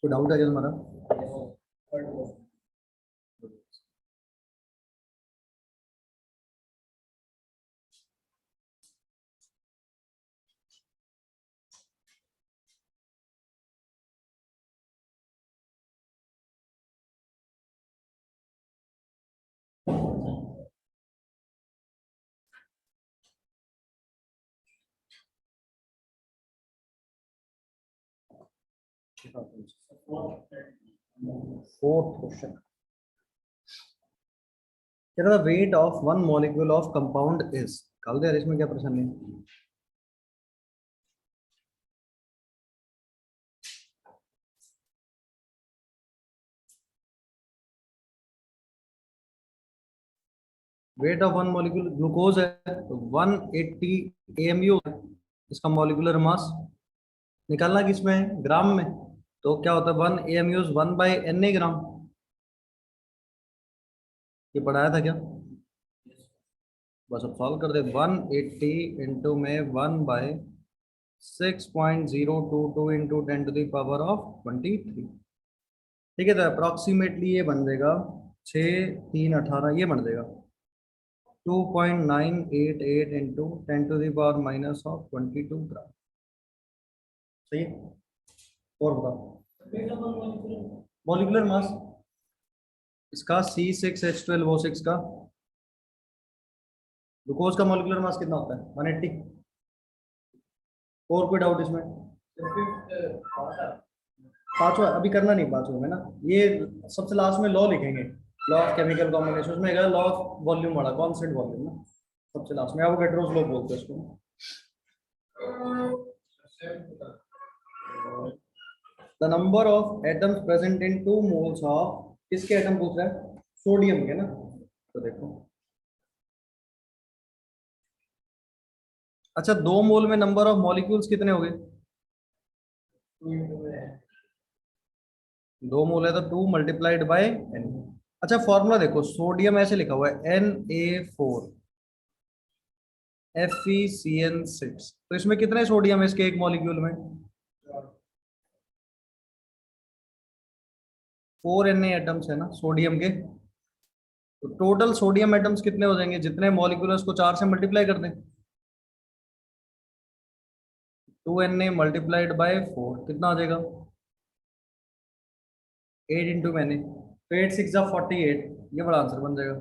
कोई डाउट है क्या तुम्हारा? Fourth question, the weight of one molecule of compound is. कल दे यार, इसमें क्या परेशानी है? Weight of one molecule glucose है तो 180 AMU इसका मॉलिक्यूलर मास। निकालना किसमें है? ग्राम में। तो क्या होता है 1 AMU 1/Na ग्राम। ये पढ़ाया था क्या? बस अब सॉल्व कर दे। 180 इंटू में 1/6.022 इंटू 10⁻³ ठीक है। तो अप्रोक्सीमेटली ये बन जाएगा 6×3=18 ये बन जाएगा 2.988 इंटू 10⁻⁻22 ग्राम। सही है। और बताओ मॉलिक्यूलर मास इसका C6H12O6 का। ग्लूकोज का मॉलिक्यूलर मास कितना होता है? 180। और कोई डाउट इसमें? पांचवा अभी करना नहीं, पांचवा में ना ये सबसे लास्ट में लॉ लिखेंगे, लॉ ऑफ केमिकल कॉम्बिनेशन। उसमें लॉ ऑफ वॉल्यूम वाला कॉन्स्टेंट वॉल्यूम ना सबसे लास्ट में। एवोगैड्रोस लॉ बोलते हैं उसको। The number of atoms present in 2 moles of, किसके एटम पूछ रहा है? सोडियम के ना। तो देखो अच्छा 2 मोल में नंबर ऑफ मॉलिक्यूल्स कितने हो गए? 2 मोल है तो 2 मल्टीप्लाइड बाय n। अच्छा फॉर्मूला देखो, सोडियम ऐसे लिखा हुआ है Na4 FeCN6। तो इसमें कितने सोडियम है इसके एक मॉलिक्यूल में? 4 Na एटम्स है ना सोडियम के। तो टोटल सोडियम एटम्स कितने हो जाएंगे? जितने मॉलिक्यूल है उसको 4 से मल्टीप्लाई कर दें। 2Na मल्टीप्लाइड बाय 4 कितना आ जाएगा? 8 इंटू मैंने तो 8×6 = 48। ये बड़ा आंसर बन जाएगा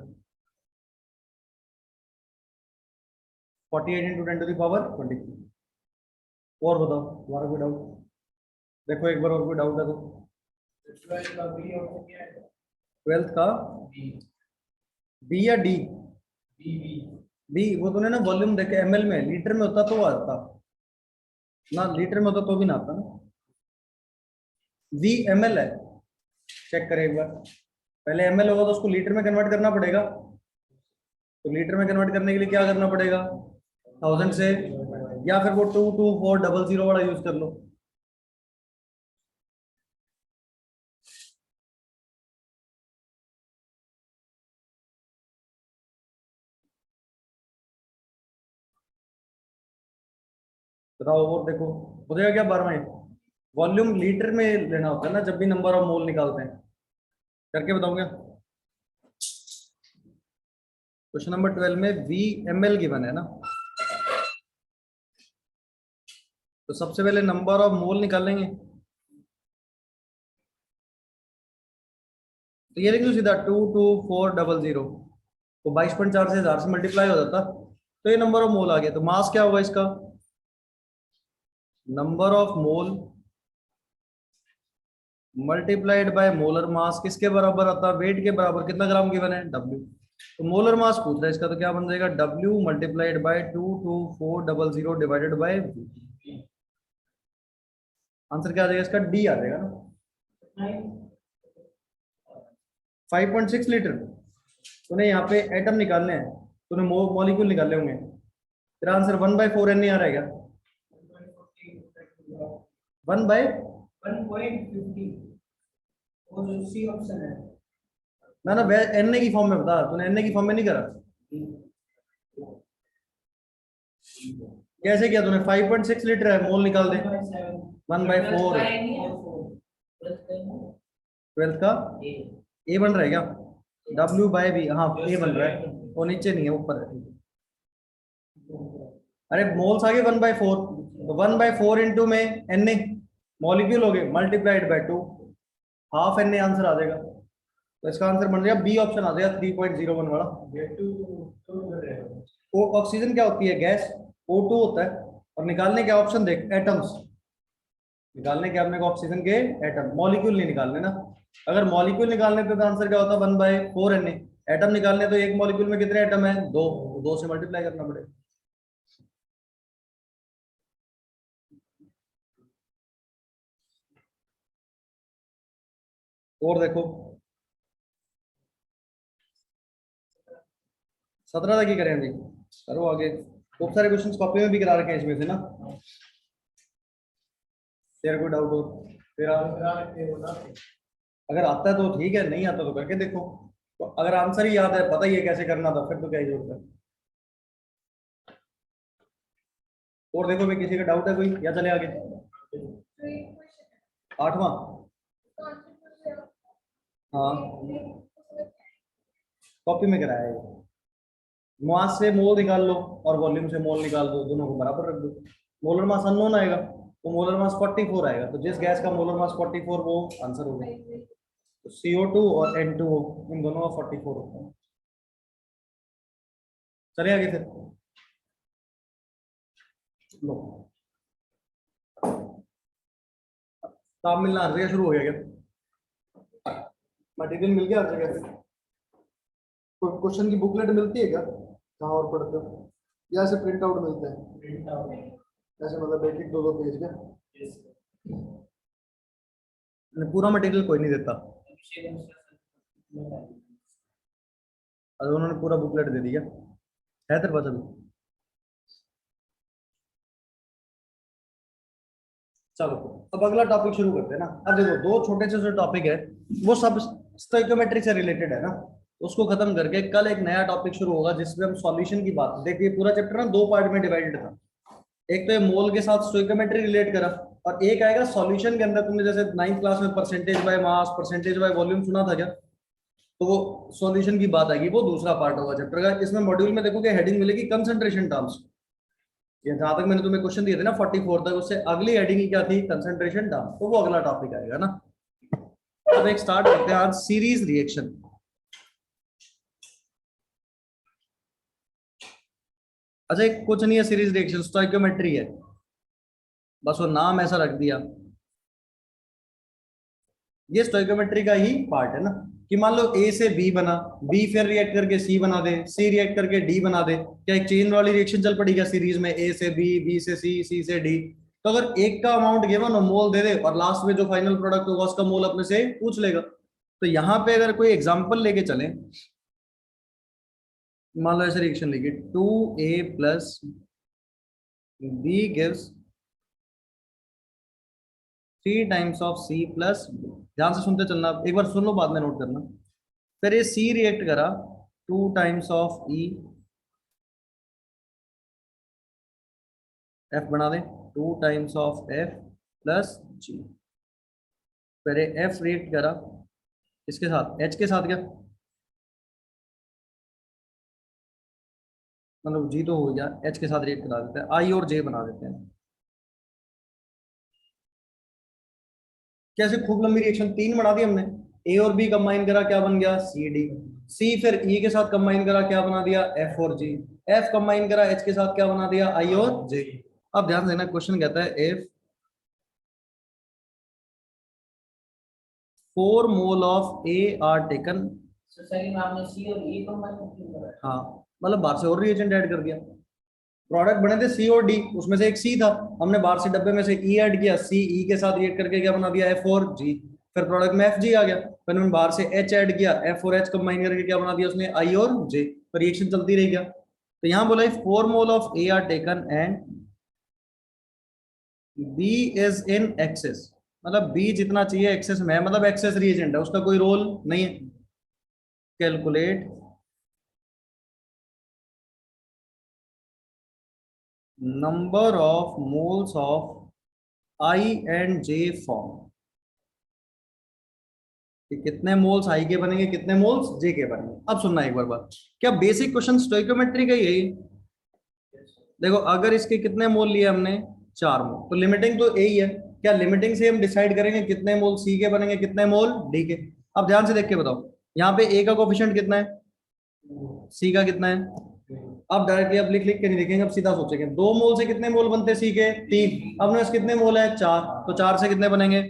48 इंटू 10⁻23। और बताओ तुम्हारा कोई डाउट? देखो एक बार और कोई डाउट है तो। 12th का बी या डी? बी वो तूने ना वॉल्यूम देखे ml में, लीटर में होता तो वो आता ना, लीटर में होता तो भी ना आता ना। वी ml है, चेक करें एक बार। पहले ml होगा तो उसको लीटर में कन्वर्ट करना पड़ेगा। तो लीटर में कन्वर्ट करने के लिए क्या करना पड़ेगा? 1000 से, या फिर वो 22400 वाला यूज कर लो। बताओ और देखो हो जाएगा क्या 12 में? वॉल्यूम लीटर में लेना होता है ना जब भी नंबर ऑफ मोल निकालते हैं। करके बताऊंगा। क्वेश्चन नंबर 12 में वी ml गिवन है ना। तो सबसे पहले नंबर ऑफ मोल निकालेंगे। तो ये लिख लो सीधा 22400। तो 22.4 से 1000 से मल्टीप्लाई हो जाता तो ये नंबर ऑफ मोल आ गया। तो मास क्या होगा इसका? Number of mole multiplied by molar mass किसके बराबर आता है? वेट के बराबर। कितना ग्राम गिवन है? W। तो मोलर मास पूछ रहा है इसका, तो क्या बन जाएगा? W multiplied by 22400 divided by V। Answer क्या आ जाएगा इसका? D आ जाएगा ना। 5.6 लीटर। तूने यहाँ पे एटम निकालने हैं, तूने मॉलिक्यूल निकाले होंगे, तेरा आंसर 1/4 Na आ रहा है क्या? 1/1.50 और सी ऑप्शन है ना। ना Na की फॉर्म में बता, तूने Na की फॉर्म में नहीं करा। कैसे किया तूने? 5.6 लीटर है, मोल निकाल दे 1/4। ट्वेल्थ का ए बन रहा है क्या? डब्ल्यू बाय बी, हाँ ए बन रहा है, वो नीचे नहीं है ऊपर है। अरे मोल्स आगे 1/4, तो 1/4 इंटू में एन ए मॉलिक्यूल हो गए multiplied by 2, half N A answer आ जाएगा। तो इसका आंसर बन जाएगा बी ऑप्शन आ जाएगा 3.01 वाला। वो ऑक्सीजन क्या होती है? गैस, O2 होता है। और निकालने क्या ऑप्शन देख, एटम्स निकालने के, अपने को ऑक्सीजन के एटम, मॉलिक्यूल नहीं निकालने ना। अगर मॉलिक्यूल निकालने तो आंसर क्या होता? 1/4 एन ए। एटम निकालने तो एक मॉलिक्यूल में कितने एटम है? दो, तो दो से मल्टीप्लाई करना पड़ेगा। और देखो 17 तक ही करें अभी, करो आगे। खूब सारे क्वेश्चन कॉपी में भी करा रखे हैं इसमें से ना। तेरे कोई डाउट हो तेरा, अगर आता है तो ठीक है, नहीं आता तो करके देखो। तो अगर आंसर ही याद है, पता ही है कैसे करना था, फिर तो क्या ही जरूरत है। और देखो भाई, किसी का डाउट है कोई, या चले आगे? 8वां, हाँ कॉपी में कराया है। मास से मोल निकाल लो और वॉल्यूम से मोल निकाल दो, दोनों को बराबर रख दो। मोलर मास अननोन आएगा, तो मोलर मास 44 आएगा, तो जिस गैस का मोलर मास 44 वो आंसर होगा। तो CO2 और N2O, इन दोनों का 44 होता है। चले आगे फिर, लो काम मिलना हर जगह शुरू हो गया क्या? मटेरियल मिल गया हर जगह से? कोई क्वेश्चन की बुकलेट मिलती है क्या, कहाँ और पढ़ते हो, या ऐसे प्रिंट आउट मिलते हैं? ऐसे मतलब एक एक दो दो पेज का? पूरा मटेरियल कोई नहीं देता, और उन्होंने पूरा बुकलेट दे दिया है तेरे पास अभी? चलो, अब अगला टॉपिक शुरू करते हैं ना। अब देखो, दो छोटे से जो टॉपिक है वो सब स्टोइकोमेट्री से रिलेटेड है ना। उसको खत्म करके कल एक नया टॉपिक शुरू होगा जिसमें हम सॉल्यूशन की बात, देखिए पूरा चैप्टर ना दो पार्ट में डिवाइडेड था। एक तो ये मोल के साथ स्टोइकोमेट्री रिलेट करा, और एक आएगा सॉल्यूशन के अंदर। तुमने जैसे 9th क्लास में percentage by mass, percentage by volume सुना था क्या? तो वो सॉल्यूशन की बात आएगी, वो दूसरा पार्ट होगा चैप्टर का। इसमें मॉड्यूल में देखोगे हेडिंग मिलेगी कंसंट्रेशन टर्म्स। ये जहां तक मैंने तुम्हें क्वेश्चन दिए थे ना 44 तक, उससे अगली हेडिंग ही क्या थी? Concentration term. तो वो अगला टॉपिक आएगा ना। अब एक स्टार्ट करते हैं आज सीरीज रिएक्शन। अच्छा, कुछ नहीं है सीरीज रिएक्शन, स्टोइकोमेट्री है, बस वो नाम ऐसा रख दिया। ये स्टोइकोमेट्री का ही पार्ट है ना, कि मान लो ए से बी बना, बी फिर रिएक्ट करके सी बना दे, सी रिएक्ट करके डी बना दे, क्या एक चेन वाली रिएक्शन चल पड़ी क्या सीरीज में? ए से बी, बी से सी, सी से डी। तो अगर एक का अमाउंट गिवन हो, मोल दे दे, और लास्ट में जो फाइनल प्रोडक्ट होगा उसका मोल अपने से पूछ लेगा। तो यहाँ पे अगर कोई एग्जांपल लेके चले, मान लो ऐसे रिएक्शन लेके 2A प्लस B gives 3 times of C plus, ध्यान से सुनते चलना, एक बार सुन लो बाद में नोट करना। फिर ये सी रिएक्ट करा 2 टाइम्स ऑफ ई, एफ बना दे 2 टाइम्स ऑफ एफ प्लस जी। फिर ये एफ रिएक्ट करा इसके साथ, एच के साथ क्या, मतलब जी तो हो गया, एच के साथ रिएक्ट करा देते हैं, आई और जे बना देते हैं। कैसे खूब लंबी रिएक्शन, तीन बना दी हमने। ए और बी कंबाइन करा, क्या बन गया? C D. सी फिर ई के साथ कंबाइन करा, क्या बना दिया? एफ और जी। एफ कंबाइन करा एच के साथ, क्या बना दिया? आई और जे। अब ध्यान देना, क्वेश्चन कहता है if 4 mole of A are taken, हाँ मतलब बाहर से और रिएजेंट ऐड कर दिया। प्रोडक्ट बने थे सी और डी, उसमें से एक सी था, हमने बाहर से डब्बे में से ई ऐड किया, सी ई के साथ रिएक्ट करके क्या बना दिया? एफ और जी। फिर प्रोडक्ट में एफ जी आ गया, फिर हमने बाहर से एच ऐड किया, एफ और एच कंबाइन करके क्या बना दिया उसने? आई और जे। तो रिएक्शन चलती रही क्या? तो यहाँ बोला 4 mole of A are taken and B is in excess, मतलब बी जितना चाहिए एक्सेस में है, मतलब एक्सेस रिएजेंट है, उसका कोई रोल नहीं है। Calculate number of moles of I and J form. कि कितने मोल्स आई के बनेंगे, कितने मोल्स जे के बनेंगे। अब सुनना एक बार बात, क्या बेसिक क्वेश्चन स्टोइकोमेट्री का ही है ये? देखो अगर इसके कितने मोल लिए हमने, 4 मोल, तो लिमिटिंग तो यही है। क्या लिमिटिंग से हम डिसाइड करेंगे कितने मोल सी के बनेंगे, कितने मोल डी के? अब ध्यान से देख के बताओ, यहाँ पे ए का कोफिशिएंट कितना है, सी का कितना है? अब डायरेक्टली अब लिख लिख के नहीं देखेंगे, अब सीधा सोचेंगे 2 मोल से कितने मोल बनते हैं सी के, 3। अब नोस कितने मोल है, 4, तो 4 से कितने बनेंगे?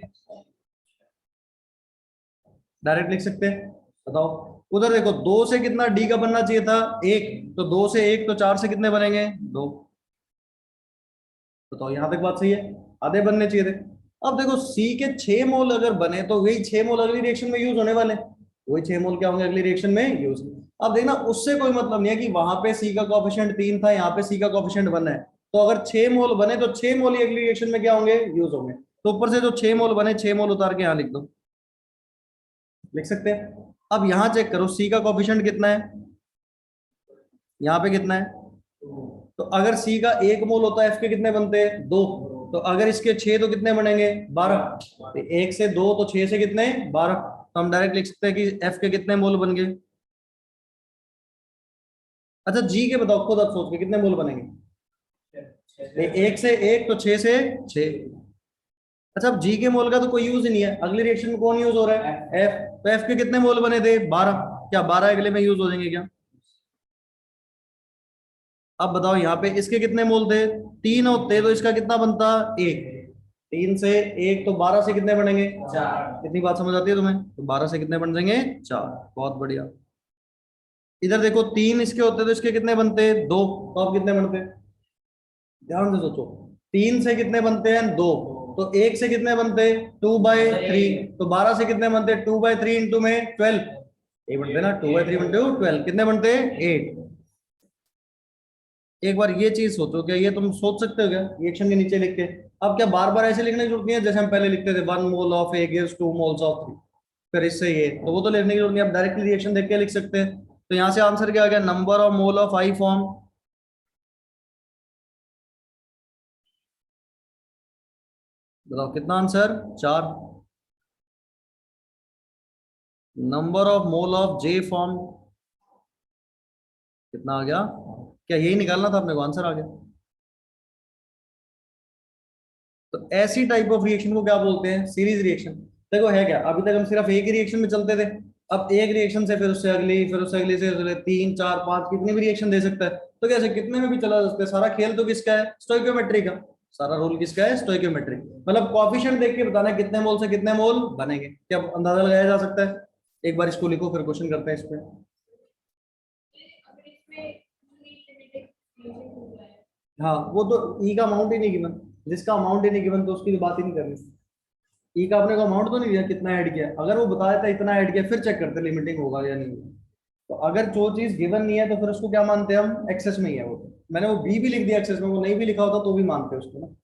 डायरेक्ट लिख सकते हैं, बताओ। उधर देखो 2 से कितना डी का बनना चाहिए था, 1, तो 2 से 1, तो 4 से कितने बनेंगे, 2। बताओ यहाँ तक बात सही है, आधे बनने चाहिए थे। अब देखो सी के 6 मोल अगर बने तो वही 6 मोल अगली रिएक्शन में यूज होने वाले, वही 6 मोल क्या होंगे अगली रिएक्शन में यूज। अब देखना उससे कोई मतलब नहीं है कि वहां पे सी का कोफिशिएंट 3 था, यहाँ पे सी का कोफिशिएंट 1 है। तो अगर 6 मोल बने तो 6 मोल ही अगली रिएक्शन में क्या होंगे, यूज होंगे। तो ऊपर से जो 6 मोल बने, 6 मोल उतार के यहाँ लिख दो, लिख सकते हैं। अब यहाँ चेक करो सी का कोफिशिएंट कितना है, यहाँ पे कितना है। तो अगर सी का 1 मोल होता है, एफ के कितने बनते हैं, 2। तो अगर इसके 6 तो कितने बनेंगे, 12। तो 1 से 2 तो 6 से कितने, 12। तो हम डायरेक्ट लिख सकते हैं कि एफ के कितने मोल बन गए। अच्छा जी के बताओ खुद, अब सोच के कितने मोल बनेंगे। 1 से 1 तो 6 से 6। अच्छा अब जी के मोल का तो कोई यूज ही नहीं है, अगली रिएक्शन में कौन यूज हो रहा है, एफ। तो एफ के कितने मोल बने थे, 12। क्या 12 अगले में यूज हो जाएंगे क्या? अब बताओ यहाँ पे इसके कितने मोल थे, 3 होते तो इसका कितना बनता, 1। 3 से 1 तो 12 से कितने बनेंगे, 4। इतनी बात समझ आती है तुम्हें, तो 12 से कितने बन जाएंगे, 4। बहुत बढ़िया। इधर देखो 3 इसके होते तो इसके कितने बनते, 2। तो अब कितने बनते, ध्यान से सोचो। 3 से कितने बनते हैं, 2। तो 1 से कितने बनते, 2/3। तो 12 से कितने बनते, 2/3 इंटू में 12। ये बनते ना 2/3 इंटू 12, कितने बनते, 8। एक बार ये चीज सोचो, क्या ये तुम सोच सकते हो क्या रिएक्शन के नीचे लिख के? अब क्या बार बार ऐसे लिखने की जरूरत नहीं है, जैसे हम पहले लिखते थे 1 मोल of A gives 2 moles of 3, फिर इससे ये, तो वो तो लिखने की जरूरत नहीं, अब डायरेक्टली रिएक्शन देख के लिख सकते हैं। तो यहाँ से आंसर क्या आ गया, number of mole of I form. बताओ कितना answer, 4। Number of mole of J form कितना आ गया, क्या यही निकालना था अपने को, आंसर आ गया। तो ऐसी टाइप ऑफ रिएक्शन को क्या बोलते हैं, सीरीज रिएक्शन। देखो है क्या, अभी तक हम सिर्फ एक ही रिएक्शन में चलते थे। अब एक रिएक्शन से फिर उससे अगली, फिर उससे अगली से अगले, 3 4 5 कितनी भी रिएक्शन दे सकता है। तो कैसे कितने में भी चला जा सकता है, सारा खेल तो किसका है, स्टोइकियोमेट्री का। सारा रोल किसका है, स्टोइकियोमेट्री। मतलब कॉफिशिएंट देख के बताना है कितने मोल से कितने मोल बनेंगे, क्या अंदाजा लगाया जा सकता है। एक बार इसको लिखो, फिर क्वेश्चन करते हैं इस पे। हाँ वो तो ई का अमाउंट ही नहीं गिवन, जिसका अमाउंट ही नहीं गिवन तो उसकी तो बात ही नहीं करनी। ई का आपने को अमाउंट तो नहीं दिया कितना ऐड किया, अगर वो बता देता इतना ऐड किया, फिर चेक करते लिमिटिंग होगा या नहीं होगा। तो अगर जो चीज गिवन नहीं है तो फिर उसको क्या मानते हैं हम, एक्सेस में ही है वो। मैंने वो बी भी लिख दिया एक्सेस में, वो नहीं भी लिखा होता तो भी मानते हैं उसको ना।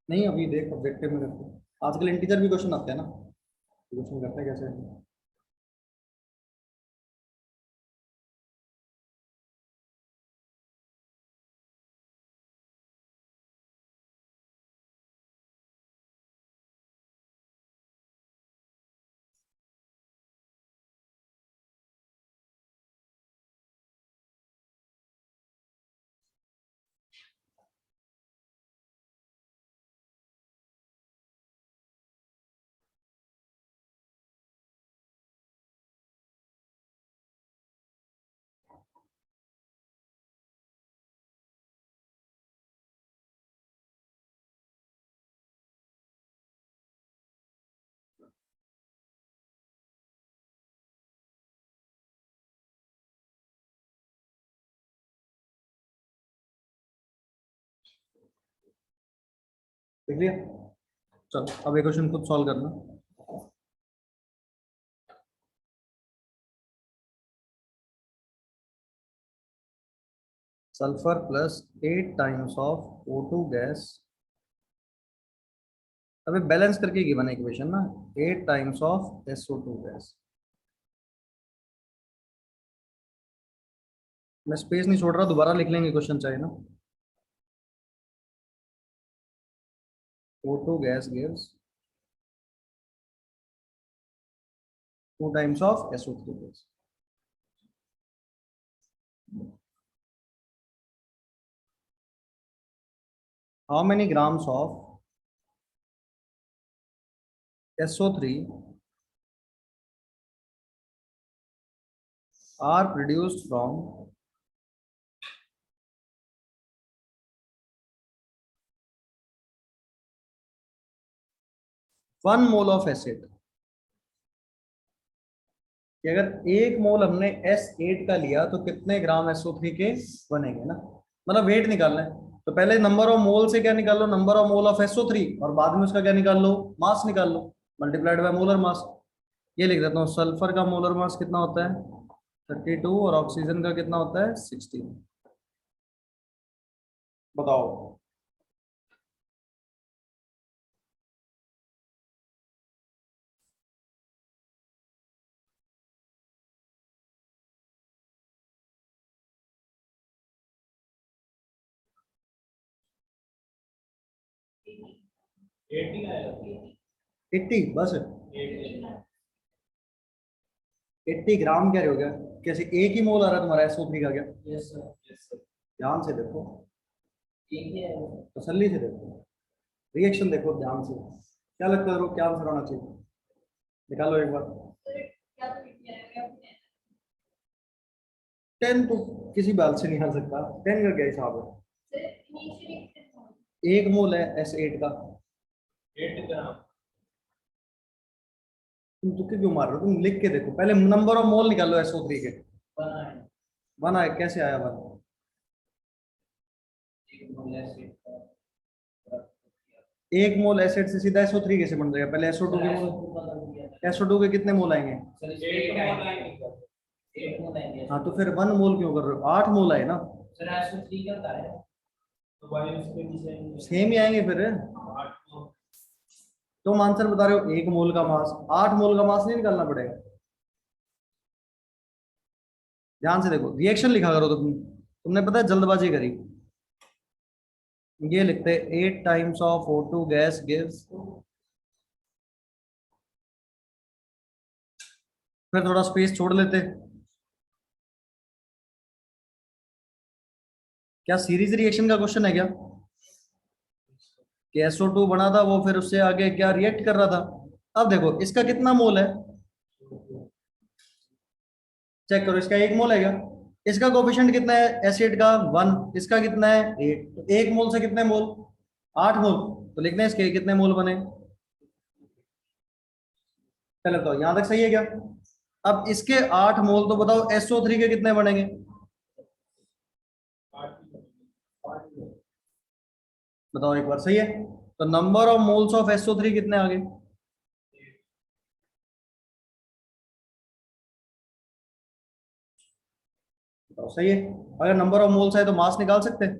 नहीं अभी देख ऑब्जेक्टिव में करते हैं। आजकल इंटीजर भी क्वेश्चन आते हैं ना, क्वेश्चन करते हैं कैसे। देख लिया, चलो अब ये क्वेश्चन खुद सॉल्व करना। Sulphur plus 8 times of O2 gas, अबे बैलेंस करके गिवन है इक्वेशन ना, 8 टाइम्स ऑफ SO2 गैस। मैं स्पेस नहीं छोड़ रहा, दोबारा लिख लेंगे क्वेश्चन चाहे ना। O2 gas gives 2 times of SO3 gas. How many grams of SO3 are produced from 1 mole of acid? कि अगर 1 मोल हमने S8 का लिया तो कितने ग्राम SO3 के बनेंगे ना, मतलब वेट निकालना है। तो पहले नंबर ऑफ मोल से क्या निकाल लो, number of mole of SO3, और बाद में उसका क्या निकाल लो, मास निकाल लो, मल्टीप्लाइड बाय मोलर मास। ये लिख देता हूँ, सल्फर का मोलर मास कितना होता है 32 और ऑक्सीजन का कितना होता है 16। बताओ। एट्टी बस, 80 ग्राम क्या हो गया, कैसे एक ही मोल आ रहा है तुम्हारा SO3 का क्या? ध्यान से देखो, तसल्ली से देखो, रिएक्शन देखो ध्यान से, क्या लगता है क्या आंसर होना चाहिए, निकालो एक बार। 10 तो किसी बात से नहीं आ सकता, 10 का क्या हिसाब है, एक मोल है S8 का। तुम तुक्के क्यों मार रहे हो, तुम लिख के देखो पहले, नंबर ऑफ मोल निकालो SO3 के। वन आया, कैसे आया वन? एक मोल एसिड से सीधा SO3 कैसे बन जाएगा, पहले SO2 के मोल, SO2 के कितने मोल आएंगे? हाँ तो फिर 1 मोल क्यों कर रहे हो, 8 मोल आए ना, सेम ही आएंगे फिर। तुम आंसर बता रहे हो 1 मोल का मास, 8 मोल का मास नहीं निकालना पड़ेगा। ध्यान से देखो, रिएक्शन लिखा करो, तुमने पता है जल्दबाजी करी। ये लिखते 8 times of O2 gas gives, फिर थोड़ा स्पेस छोड़ लेते। क्या सीरीज रिएक्शन का क्वेश्चन है क्या, कि SO2 बना था वो फिर उससे आगे क्या रिएक्ट कर रहा था। अब देखो इसका कितना मोल है, चेक करो, इसका 1 मोल है क्या, इसका कोफिशिएंट कितना है एसिड का 1, इसका कितना है 8, तो 1 मोल से कितने मोल, 8 मोल, तो लिखने हैं इसके कितने मोल बने। चलो तो यहां तक सही है क्या? अब इसके 8 मोल, तो बताओ SO3 के कितने बनेंगे? बताओ एक बार, सही है? तो number of moles of SO3 कितने आ गए? बताओ सही है? अगर नंबर ऑफ मोल्स है तो मास निकाल सकते हैं।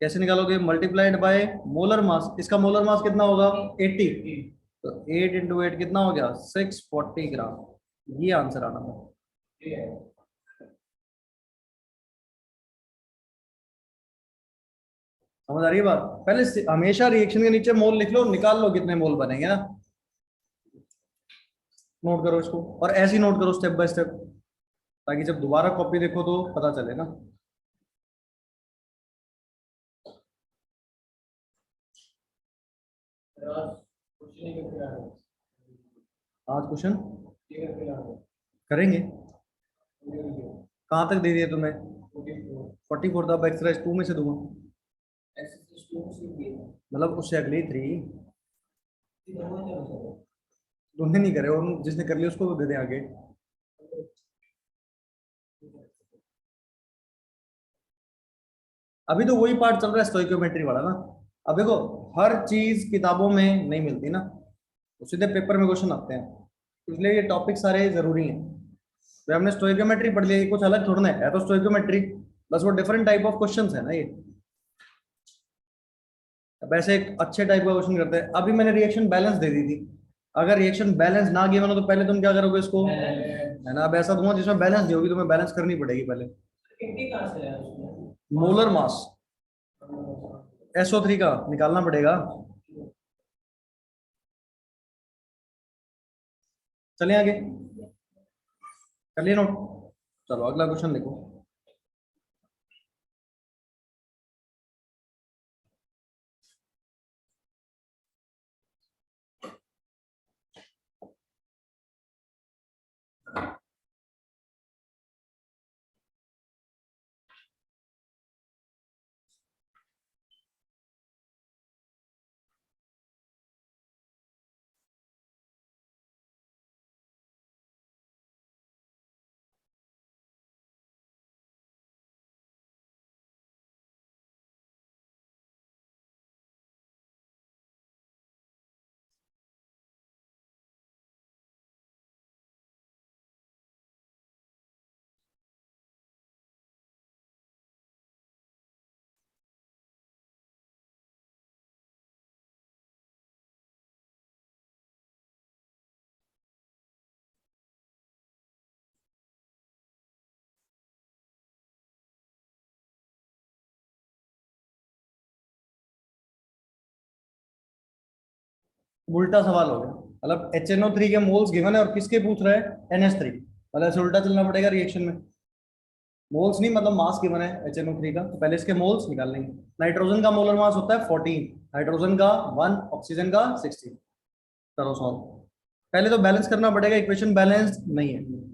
कैसे निकालोगे? Multiplied by molar mass. इसका मोलर मास कितना होगा? 80। तो 8 × 8 कितना हो गया? 640 ग्राम। ये आंसर आना था। समझ आ रही है बात? पहले हमेशा रिएक्शन के नीचे मोल लिख लो, निकाल लो कितने मोल बनेंगे ना। नोट करो इसको, और ऐसे ही नोट करो स्टेप बाय स्टेप, ताकि जब दोबारा कॉपी देखो तो पता चले ना। आज क्वेश्चन करेंगे। कहाँ तक दे दिया तुम्हें? 44 था, एक्सरसाइज 2 में से दूंगा। मतलब उससे अगली 3। तुमने नहीं करे, और जिसने कर लिया उसको तो दे दे आगे। अभी तो वही पार्ट चल रहा है स्टोइकोमेट्री वाला ना। अब देखो, हर चीज किताबों में नहीं मिलती ना, तो सीधे पेपर में क्वेश्चन आते हैं, इसलिए ये टॉपिक सारे जरूरी हैं। तो हमने स्टोइकोमेट्री पढ़ लिया, ये कुछ अलग थोड़ा ना है तो स्टोइकोमेट्री, बस वो डिफरेंट टाइप ऑफ क्वेश्चंस है ना ये। अब ऐसे एक अच्छे टाइप का क्वेश्चन करते हैं। अभी मैंने रिएक्शन बैलेंस दे दी थी, अगर रिएक्शन बैलेंस ना गिवन हो तो पहले तुम क्या करोगे इसको, है ना? अब ऐसा दूंगा जिसमें बैलेंस दी होगी, तुम्हें बैलेंस करनी पड़ेगी पहले। मोलर मास SO3 का निकालना पड़ेगा। चलिए आगे, कर लिया नोट? चलो अगला क्वेश्चन देखो। उल्टा सवाल हो गया, मतलब HNO3 के मोल्स गिवन है और किसके पूछ रहा है? NH3। मतलब ऐसे उल्टा चलना पड़ेगा रिएक्शन में। मोल्स नहीं, मतलब मास गिवन है HNO3 का, तो पहले इसके मोल्स निकाल लेंगे। नाइट्रोजन का मोलर मास होता है 14, हाइड्रोजन का 1, ऑक्सीजन का 16। करो सॉल्व। पहले तो बैलेंस करना पड़ेगा, इक्वेशन बैलेंस नहीं है।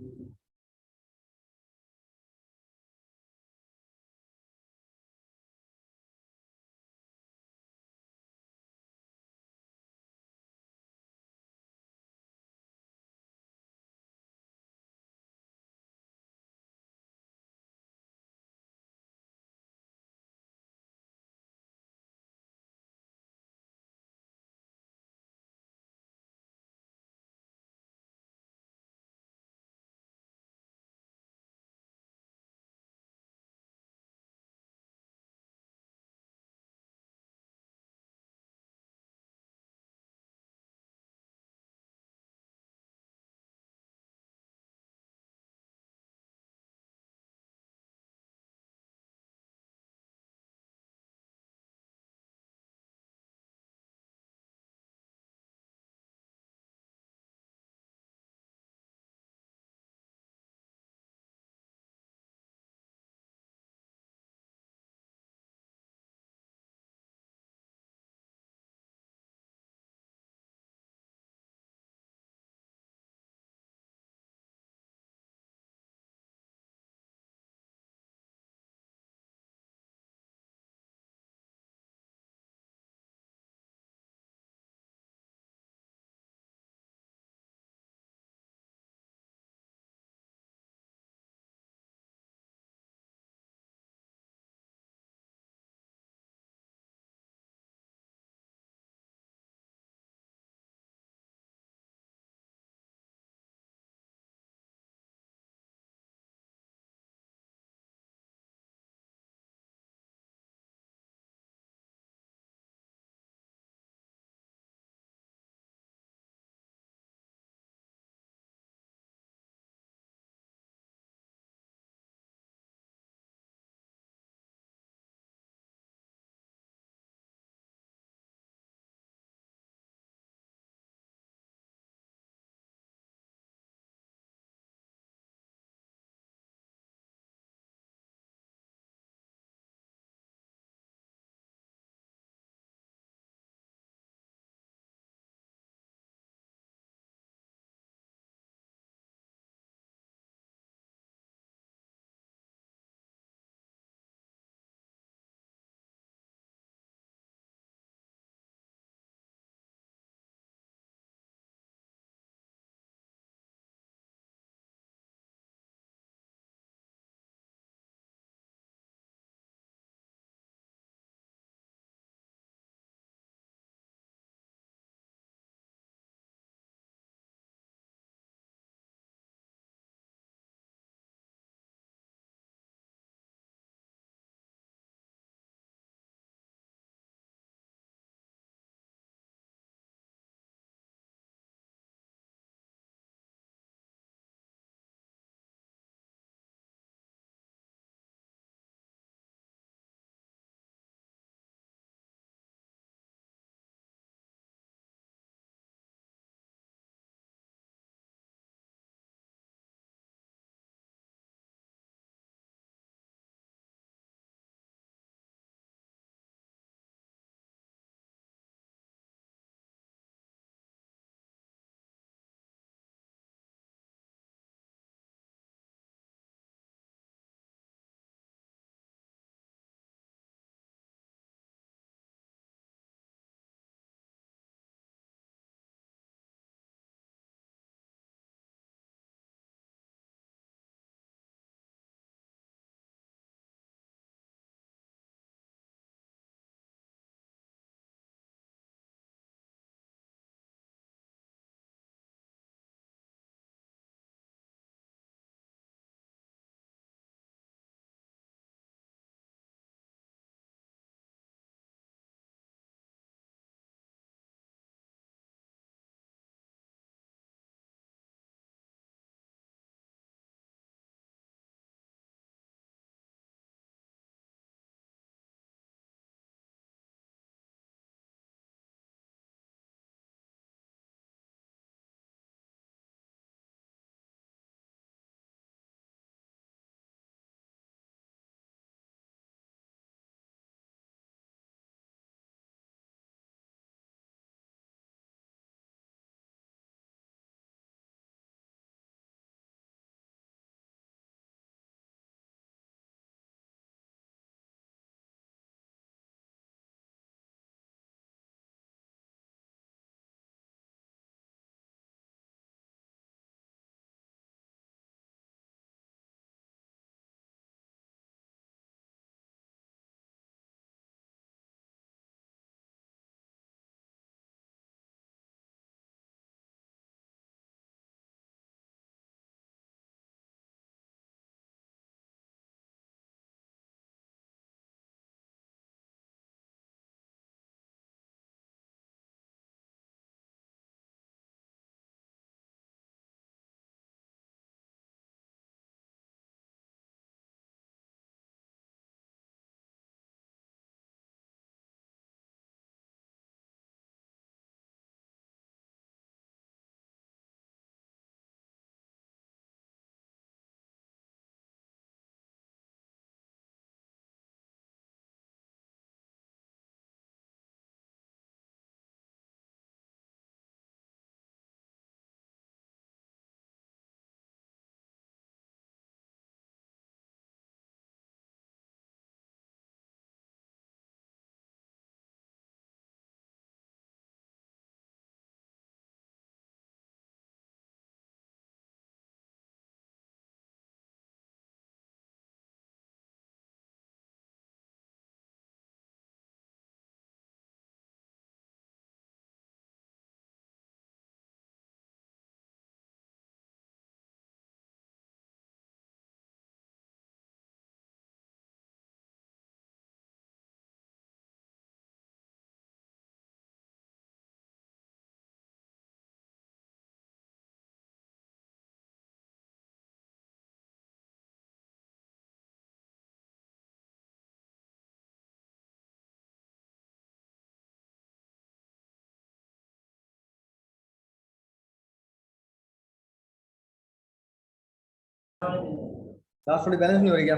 क्लास थोड़ी बैलेंस नहीं हो रही क्या?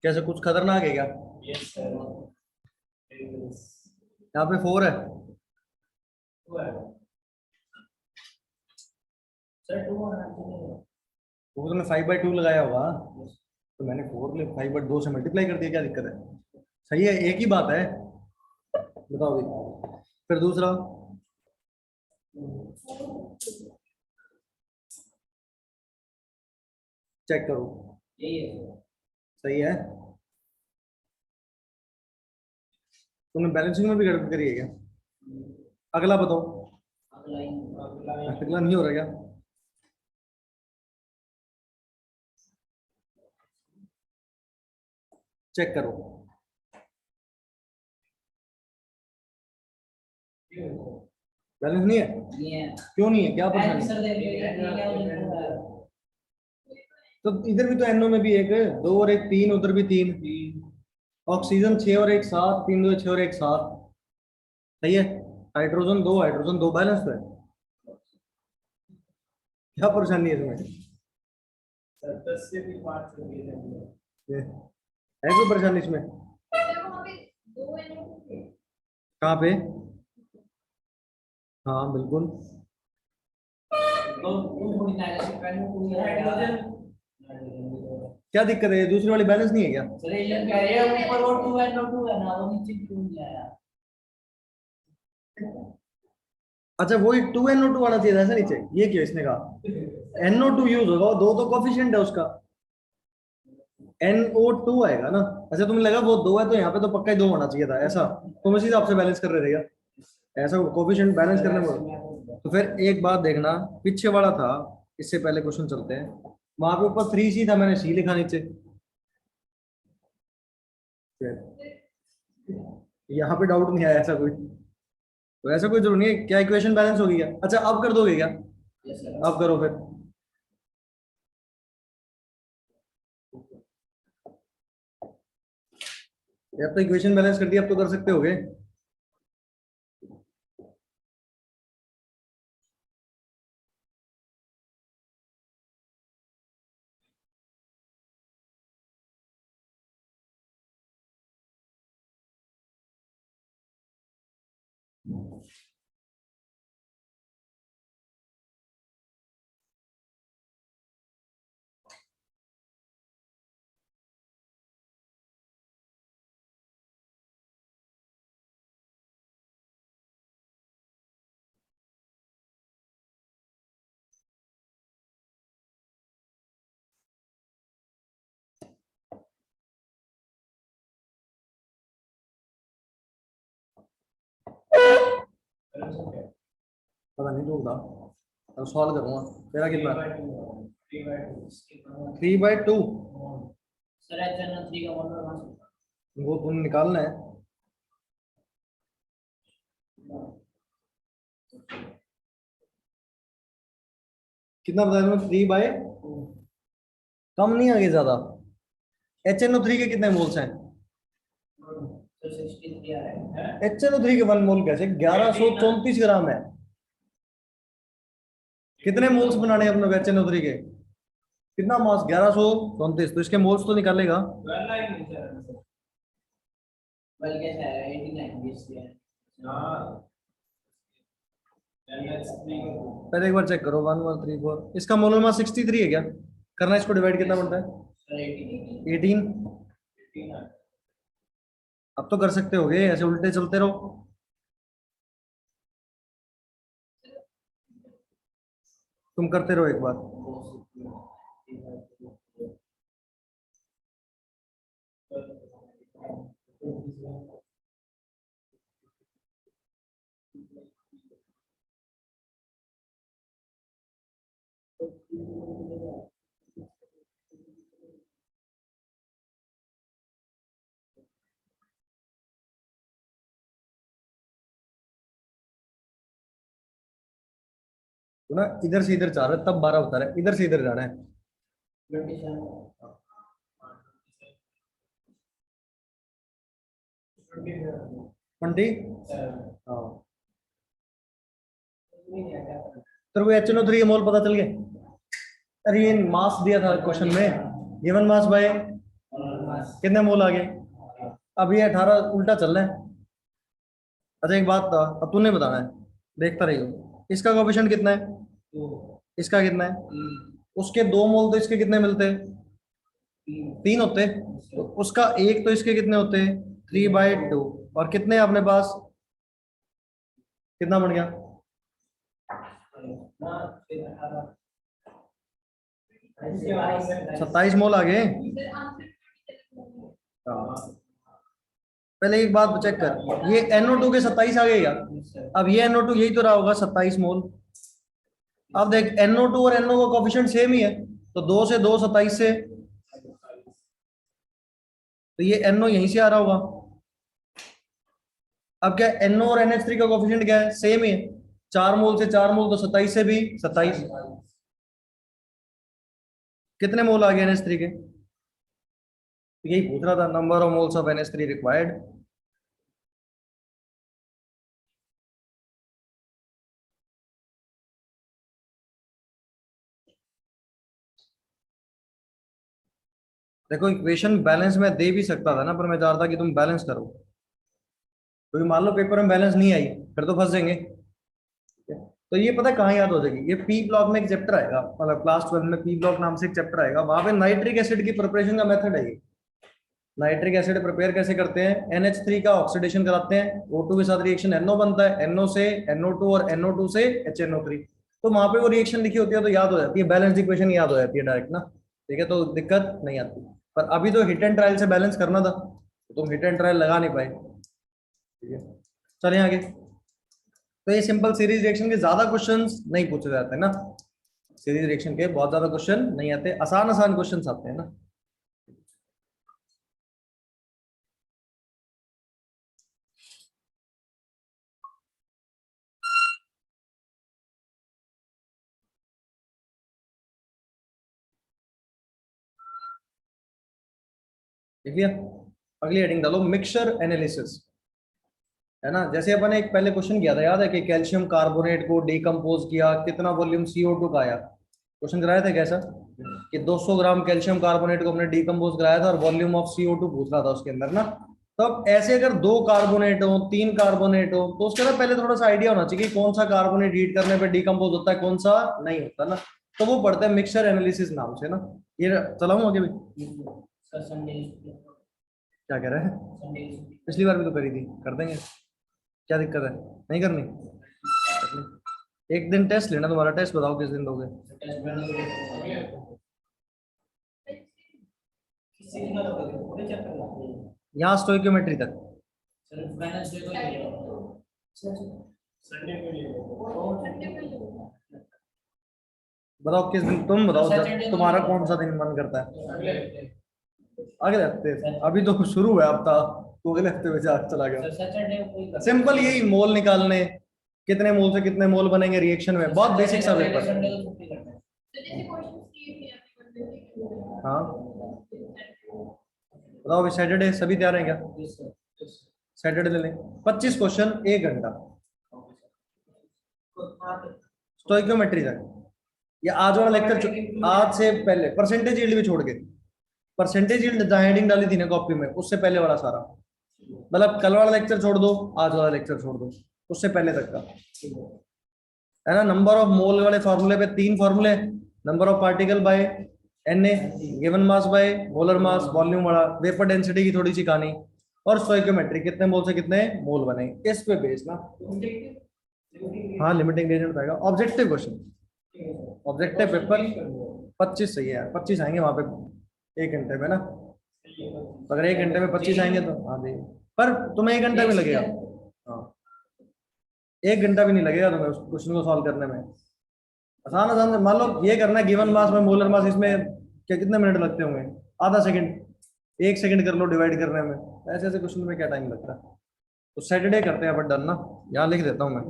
कैसे, कुछ खतरनाक है क्या? यहाँ पे 4 है। वो तुमने 5/2 लगाया होगा, तो मैंने 4 5/2 से मल्टीप्लाई कर दिया, क्या दिक्कत है? सही है, एक ही बात है। बताओ भाई, फिर दूसरा। चेक करो, सही है। तुमने बैलेंसिंग में भी गड़बड़ करी है क्या? अगला बताओ। अगला नहीं हो रहा क्या? चेक करो, बैलेंस नहीं है। क्यों नहीं है, क्या परेशानी है? तो इधर भी तो एनओ में भी एक है, 2 और 1 3, उधर भी 3। ऑक्सीजन 6 और 1 7, 3 2 6 और 1 7। सही है। हाइड्रोजन 2 बैलेंस है। क्या परेशानी है इसमें? है कोई परेशानी इसमें? कहाँ पे? हाँ बिल्कुल। क्या दिक्कत है, दूसरी वाली बैलेंस नहीं है क्या? अच्छा, वही 2NO2 आना चाहिए था ऐसा नीचे, ये क्यों इसने कहा NO2 यूज होगा, दो तो कोफिशिएंट है उसका, NO2 आएगा ना। अच्छा, तुम्हें लगा वो 2 है तो यहाँ पे तो पक्का ही 2 होना चाहिए था, ऐसा तुम इसी हिसाब से बैलेंस कर रहे थे क्या? ऐसा कोफिशिएंट बैलेंस करने में तो फिर एक बात देखना, पीछे वाला था, इससे पहले क्वेश्चन चलते हैं। वहां पे ऊपर 3C था, मैंने C लिखा नीचे। फिर यहाँ पे डाउट नहीं आया ऐसा कोई? तो ऐसा कोई जरूर नहीं है, क्या इक्वेशन बैलेंस होगी क्या? अच्छा, अब कर दोगे क्या? अब करो फिर। अब तो इक्वेशन बैलेंस कर दिया, अब तो कर सकते होगे। पता नहीं ढूंढा, अब सॉल्व करूंगा। तेरा कितना? 3/2। वो तुमने निकालना है। कितना बताया तुमने? 3/, कम नहीं आगे ज्यादा। HNO3 के कितने मोल्स हैं? HNO3 के 1 मोल कैसे? 1134 ग्राम है। कितने मोल्स बनाने हैं अपने HNO3 के? कितना मास? 1134, तो इसके मोल्स तो निकालेगा। पहले एक बार चेक करो, 1134, इसका मोलर मास 63 है क्या? करना, इसको डिवाइड कितना बनता है? 18। अब तो कर सकते होगे, ऐसे उल्टे चलते रहो। तुम करते रहो एक बार। तो ना, इधर से इधर जा रहा है तब 12 बता रहा है, इधर से इधर जाना है। 20। हाँ, तेरे को HNO3 मोल पता चल गया? अरे ये मास दिया था क्वेश्चन में, गिवन मास बाय कितने मोल आ गए। अब ये 18 उल्टा चल रहा है। अच्छा एक बात था, अब तूने बताना है, देखता रहियो। इसका कोएफिशिएंट कितना है, इसका कितना है, उसके 2 मोल तो इसके कितने मिलते हैं, 3 होते। तो उसका एक तो इसके कितने होते हैं, 3/2। और कितने अपने पास, कितना बन गया, 27 मोल आ गए। हाँ। पहले एक बात चेक कर, ये NO2 के 27 आ गए क्या। अब ये NO2 यही तो रहा होगा 27 मोल। अब देख NO2 और NO का कोफिशिएंट सेम ही है, तो 2 से 2 27 से, तो ये NO यहीं से आ रहा होगा। अब क्या NO और NH3 का कोफिशिएंट क्या है, सेम ही है। 4 मोल से 4 मोल, तो 27 से भी 27। कितने मोल आ गए NH3 के, यही पूछ रहा था, number of moles of NH3 required. देखो इक्वेशन बैलेंस में दे भी सकता था ना, पर मैं चाहता कि तुम बैलेंस करो, क्योंकि मान लो पेपर में बैलेंस नहीं आई फिर तो फंस जाएंगे। तो ये पता है कहाँ याद हो जाएगी, ये पी ब्लॉक में एक चैप्टर आएगा, मतलब क्लास 12 में पी ब्लॉक नाम से एक चैप्टर आएगा, वहां पे नाइट्रिक एसिड की प्रिपरेशन का मेथड है ये। नाइट्रिक एसिड प्रिपेयर कैसे करते हैं, NH3 का ऑक्सीडेशन कराते हैं, O2 के साथ रिएक्शन NO बनता है, NO से NO2 और NO2 से HNO3। तो वहां पे वो रिएक्शन लिखी होती है तो याद हो जाती है, बैलेंस इक्वेशन याद हो जाती है डायरेक्ट ना। ठीक है, तो दिक्कत नहीं आती। पर अभी तो हिट एंड ट्रायल से बैलेंस करना था, तो तुम हिट एंड ट्रायल लगा नहीं पाए। ठीक है, चलिए आगे। तो ये सिंपल सीरीज रिएक्शन के ज्यादा क्वेश्चंस नहीं पूछे जाते ना, सीरीज रिएक्शन के बहुत ज्यादा क्वेश्चन नहीं आते, आसान आसान क्वेश्चंस आते हैं ना। देख लिया, अगली हेडिंग डालो, मिक्सचर एनालिसिस। है ना, जैसे अपन ने एक पहले क्वेश्चन किया था, याद है कि कैल्शियम कार्बोनेट को डिकम्पोज किया, कितना वॉल्यूम CO2 का आया। क्वेश्चन कराया था कैसा, कि 200 ग्राम कैल्शियम कार्बोनेट को हमने डिकम्पोज कराया था और वॉल्यूम ऑफ CO2 पूछ रहा था उसके अंदर ना। तो अब ऐसे अगर 2 कार्बोनेट हो, 3 कार्बोनेट हो, तो उसके ना पहले थोड़ा सा आइडिया होना चाहिए कि कौन सा कार्बोनेट हीट करने पे डिकम्पोज होता है, कौन सा नहीं होता ना। तो वो पढ़ते हैं मिक्सचर एनालिसिस नाम से ना। ये चलाऊं आगे भी, क्या कह रहे हैं, पिछली बार भी तो करी थी, कर देंगे, क्या दिक्कत है, नहीं करनी। एक दिन टेस्ट लेना, तुम्हारा टेस्ट बताओ किस दिन दोगे। यहाँ स्टोइक्योमेट्री तक, बताओ किस दिन, तुम बताओ जब तुम्हारा कौन सा दिन मन करता है। अगले हफ्ते, अभी तो शुरू है हफ्ता, तो अगले हफ्ते में चला गया। सिंपल यही मोल निकालने, कितने मोल से कितने मोल बनेंगे रिएक्शन में, बहुत बेसिक सा पेपर। हाँ बताओ, अभी सैटरडे सभी तैयार हैं क्या, सैटरडे ले लें। 25 क्वेश्चन 1 घंटा, स्टोइक्योमेट्री तक। ये आज वाला लेक्चर, आज से पहले परसेंटेज यील्ड भी छोड़ के, परसेंटेज यील्ड हेडिंग डाली थी ना कॉपी में, उससे पहले वाला सारा, मतलब कल वाला लेक्चर छोड़ दो, आज वाला लेक्चर छोड़ दो, उससे पहले तक का। है ना, नंबर ऑफ मोल वाले फॉर्मूले पे 3 फॉर्मूले, number of particle by Na, given mass by molar mass, volume वाला, वेपर डेंसिटी की थोड़ी सी कहानी, और स्टोइक्योमेट्री कितने मोल से कितने मोल बने, इस पे बेस ना। हाँ लिमिटिंग रेंज बताएगा, ऑब्जेक्टिव क्वेश्चन, ऑब्जेक्टिव पेपर 25 सही है, 25 आएंगे वहां पे 1 घंटे में ना। तो अगर 1 घंटे में 25 आएंगे तो हाँ भी, पर तुम्हें 1 घंटा भी लगेगा। हाँ 1 घंटा भी नहीं लगेगा तुम्हें उस क्वेश्चन को सॉल्व करने में। आसान आसान से मान लो ये करना है, गिवन मास में मोलर मास, इसमें क्या कितने मिनट लगते होंगे, आधा सेकंड, 1 सेकंड कर लो डिवाइड करने में। ऐसे ऐसे क्वेश्चन में क्या टाइम लगता है। तो सैटरडे करते हैं अपन डन ना, यहाँ लिख देता हूँ मैं।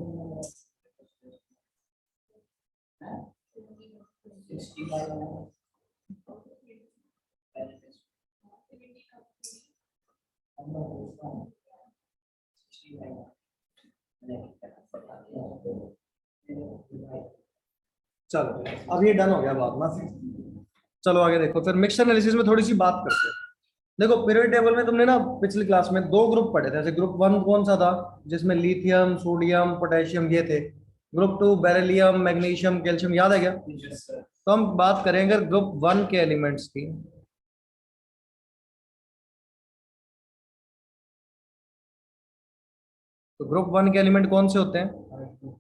चलो अब ये डन हो गया बात ना। चलो आगे देखो, फिर मिक्सचर एनालिसिस में थोड़ी सी बात करते हैं। देखो पीरियोडिक टेबल में तुमने ना पिछली क्लास में दो ग्रुप पढ़े थे। जैसे ग्रुप वन कौन सा था, जिसमें लिथियम सोडियम पोटेशियम ये थे। Group two beryllium magnesium calcium, याद है क्या? तो हम बात करेंगे ग्रुप वन के एलिमेंट्स की। तो ग्रुप वन के एलिमेंट कौन से होते हैं?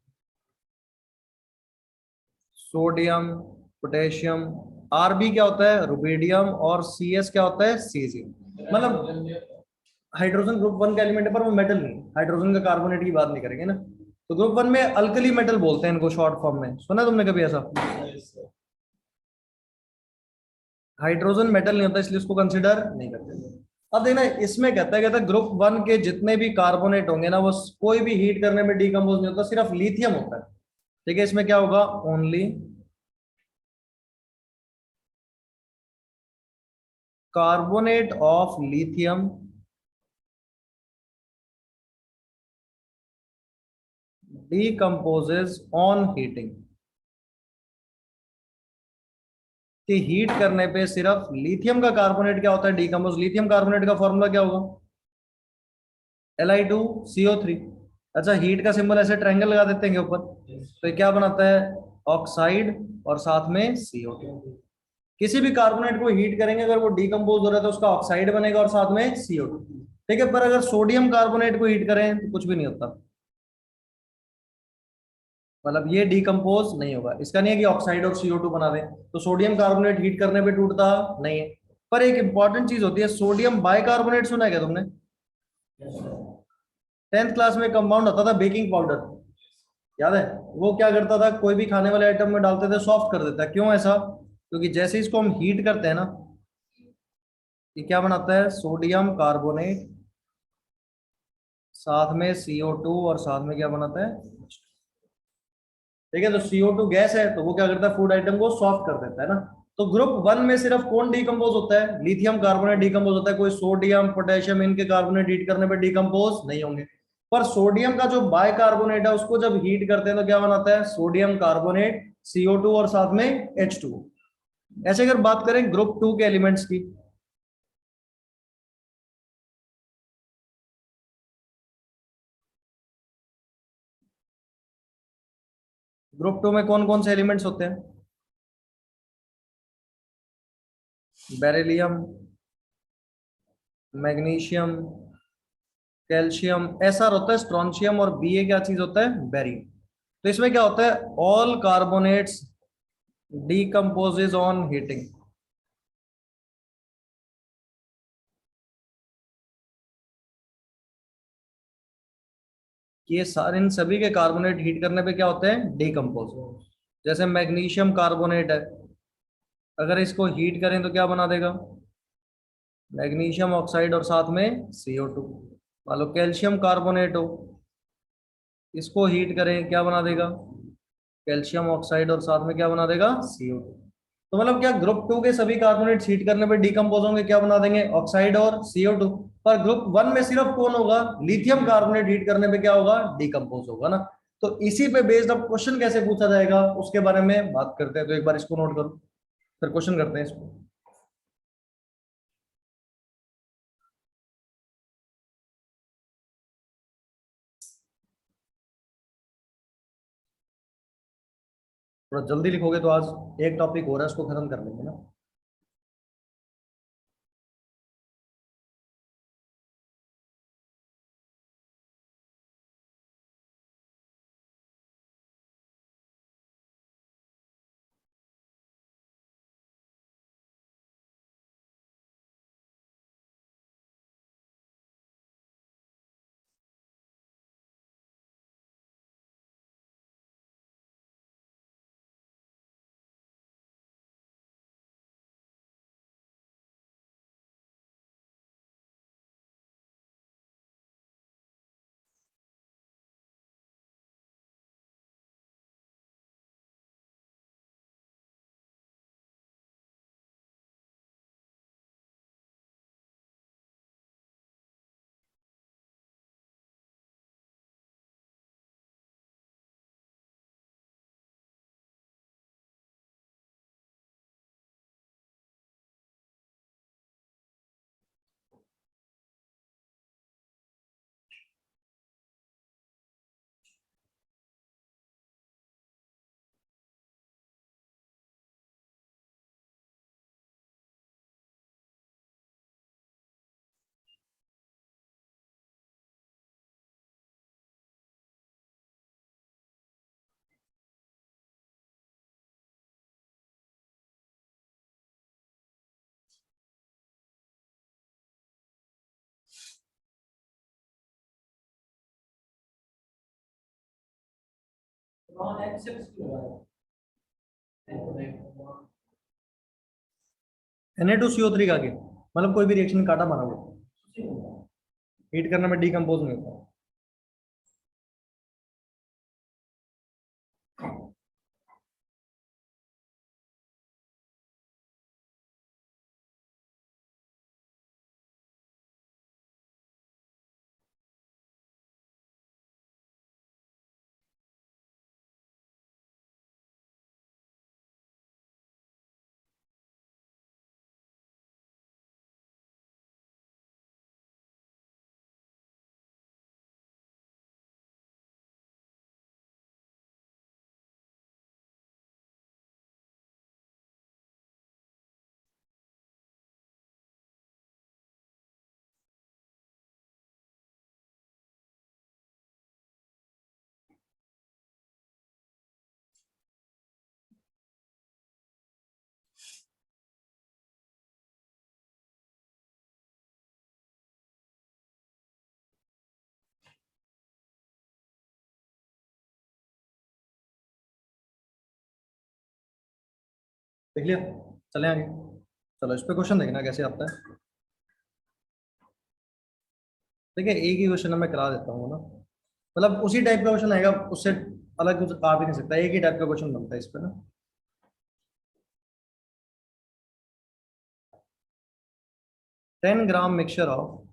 Sodium potassium. आरबी क्या होता है? रुबीडियम। और सी एस क्या होता है? सीजियम। मतलब हाइड्रोजन ग्रुप वन का एलिमेंट है, पर वो मेटल नहीं है। हाइड्रोजन का कार्बोनेट की बात नहीं करेंगे ना। तो ग्रुप वन में अल्कली मेटल बोलते हैं इनको, शॉर्ट फॉर्म में। सुना तुमने कभी ऐसा? हाइड्रोजन मेटल नहीं होता, इसलिए उसको कंसिडर नहीं करते। अब देखना, इसमें कहता है ग्रुप वन के जितने भी कार्बोनेट होंगे ना, वो कोई भी हीट करने में डिकम्पोज नहीं होता, सिर्फ लिथियम होता है। ठीक है, इसमें क्या होगा? Only carbonate of lithium decomposes on heating। कि हीट करने पे सिर्फ लिथियम का कार्बोनेट क्या होता है? डिकम्पोज। लिथियम कार्बोनेट का फॉर्मूला क्या होगा? Li2CO3। अच्छा, हीट का सिंबल ऐसे ट्रायंगल लगा देते हैं ऊपर, तो ये क्या बनाता है? ऑक्साइड और साथ में CO2। किसी भी कार्बोनेट को हीट करेंगे, अगर वो डिकम्पोज हो रहा है तो उसका ऑक्साइड बनेगा और साथ में CO2। ठीक है, पर अगर सोडियम कार्बोनेट को हीट करें तो कुछ भी नहीं होता। मतलब ये डिकम्पोज नहीं होगा। इसका नहीं है कि ऑक्साइड और CO2 बना दें। तो सोडियम कार्बोनेट हीट करने पे टूटता नहीं है। पर एक इंपॉर्टेंट चीज होती है, सोडियम बाइकार्बोनेट सुना है क्या तुमने? 10th क्लास में कंपाउंड होता था बेकिंग पाउडर, याद है? वो क्या करता था, कोई भी खाने वाले आइटम में डालते थे, सॉफ्ट कर देता है। क्यों ऐसा? क्योंकि जैसे इसको हम हीट करते हैं ना, ये क्या बनाता है? सोडियम कार्बोनेट, साथ में CO2, और साथ में क्या बनाता है? ठीक है, तो CO2 गैस है, तो वो क्या करता है? फूड आइटम को सॉफ्ट कर देता है ना। तो ग्रुप वन में सिर्फ कौन डिकम्पोज होता है? लिथियम कार्बोनेट डिकम्पोज होता है। कोई सोडियम पोटेशियम इनके कार्बोनेट हीट करने पे डिकम्पोज नहीं होंगे। पर सोडियम का जो बाइकार्बोनेट है, उसको जब हीट करते हैं तो क्या बनाता है? सोडियम कार्बोनेट, CO2 और साथ में H2। ऐसे अगर बात करें ग्रुप टू के एलिमेंट्स की, ग्रुप टू में कौन कौन से एलिमेंट्स होते हैं? Beryllium, magnesium, calcium. एसआर होता है स्ट्रोंशियम, और Ba क्या चीज होता है? बेरियम। तो इसमें क्या होता है? All carbonates decomposes on heating। ये सारे, इन सभी के कार्बोनेट हीट करने पे क्या होते हैं? डिकम्पोज। जैसे मैग्नीशियम कार्बोनेट है, अगर इसको हीट करें तो क्या बना देगा? मैग्नीशियम ऑक्साइड और साथ में CO2। मान लो कैल्शियम कार्बोनेट हो, इसको हीट करें, क्या बना देगा? कैल्शियम ऑक्साइड और साथ में क्या बना देगा? CO2। तो मतलब क्या ग्रुप टू के सभी कार्बोनेट हीट करने पे डिकम्पोज होंगे, क्या बना देंगे? ऑक्साइड और CO2। पर ग्रुप वन में सिर्फ कौन होगा? लिथियम कार्बोनेट हीट करने पे क्या होगा? डिकम्पोज होगा ना। तो इसी पे बेस्ड अब क्वेश्चन कैसे पूछा जाएगा उसके बारे में बात करते हैं। तो एक बार इसको नोट करो, फिर क्वेश्चन करते हैं इसको। थोड़ा जल्दी लिखोगे तो आज एक टॉपिक हो रहा है, उसको खत्म कर लेंगे ना। Na2CO3 का क्या मतलब, कोई भी रिएक्शन काटा मारा वो हीट करने में डिकम्पोज नहीं होता। देख लिया, चले आगे। चलो इस पे क्वेश्चन देखना कैसे आता है। देखिए एक ही क्वेश्चन मैं करा देता हूँ ना, मतलब उसी टाइप का क्वेश्चन आएगा, उससे अलग कुछ आ भी नहीं सकता, एक ही टाइप का क्वेश्चन बनता है इस पे ना। 10 gram mixture of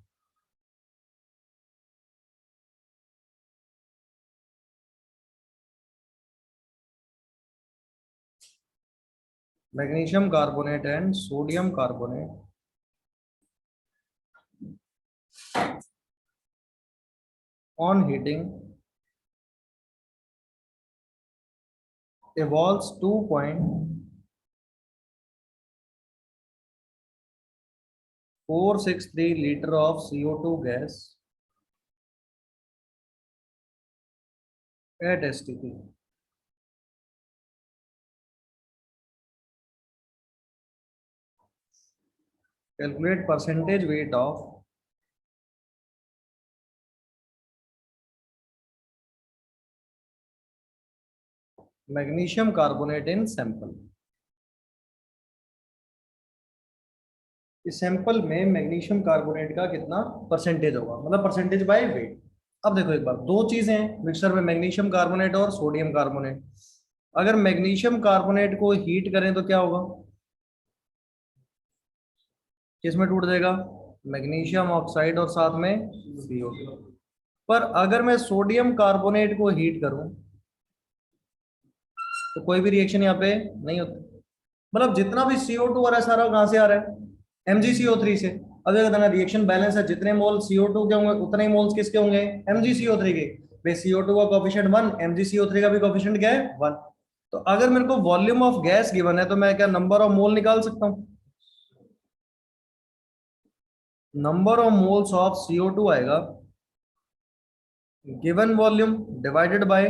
magnesium carbonate and sodium carbonate on heating evolves 2.463 liter of CO2 gas at STP. Calculate percentage weight of magnesium carbonate in sample. इस सैंपल में मैग्नीशियम कार्बोनेट का कितना परसेंटेज होगा, मतलब परसेंटेज बाय वेट। अब देखो एक बार, दो चीजें हैं मिक्सचर में, मैग्नीशियम कार्बोनेट और सोडियम कार्बोनेट। अगर मैग्नीशियम कार्बोनेट को हीट करें तो क्या होगा, किसमें टूट जाएगा, मैग्नीशियम ऑक्साइड और साथ में CO2। पर अगर मैं सोडियम कार्बोनेट को हीट करूं तो कोई भी रिएक्शन यहाँ पे नहीं होता, मतलब जितना भी CO2 आ रहा है सारा कहां से आ रहा है, MgCO3 से। अब अगर रिएक्शन बैलेंस है, जितने मोल CO2 के होंगे उतने ही मोल्स किसके होंगे, MgCO3 के। भाई CO2 का कोफिशिएंट 1, MgCO3 का भी कोफिशिएंट क्या है 1। तो अगर मेरे को वॉल्यूम ऑफ गैस गिवन है तो मैं क्या नंबर ऑफ मोल निकाल सकता हूँ, number of moles of CO2 आएगा गिवन वॉल्यूम डिवाइडेड बाय,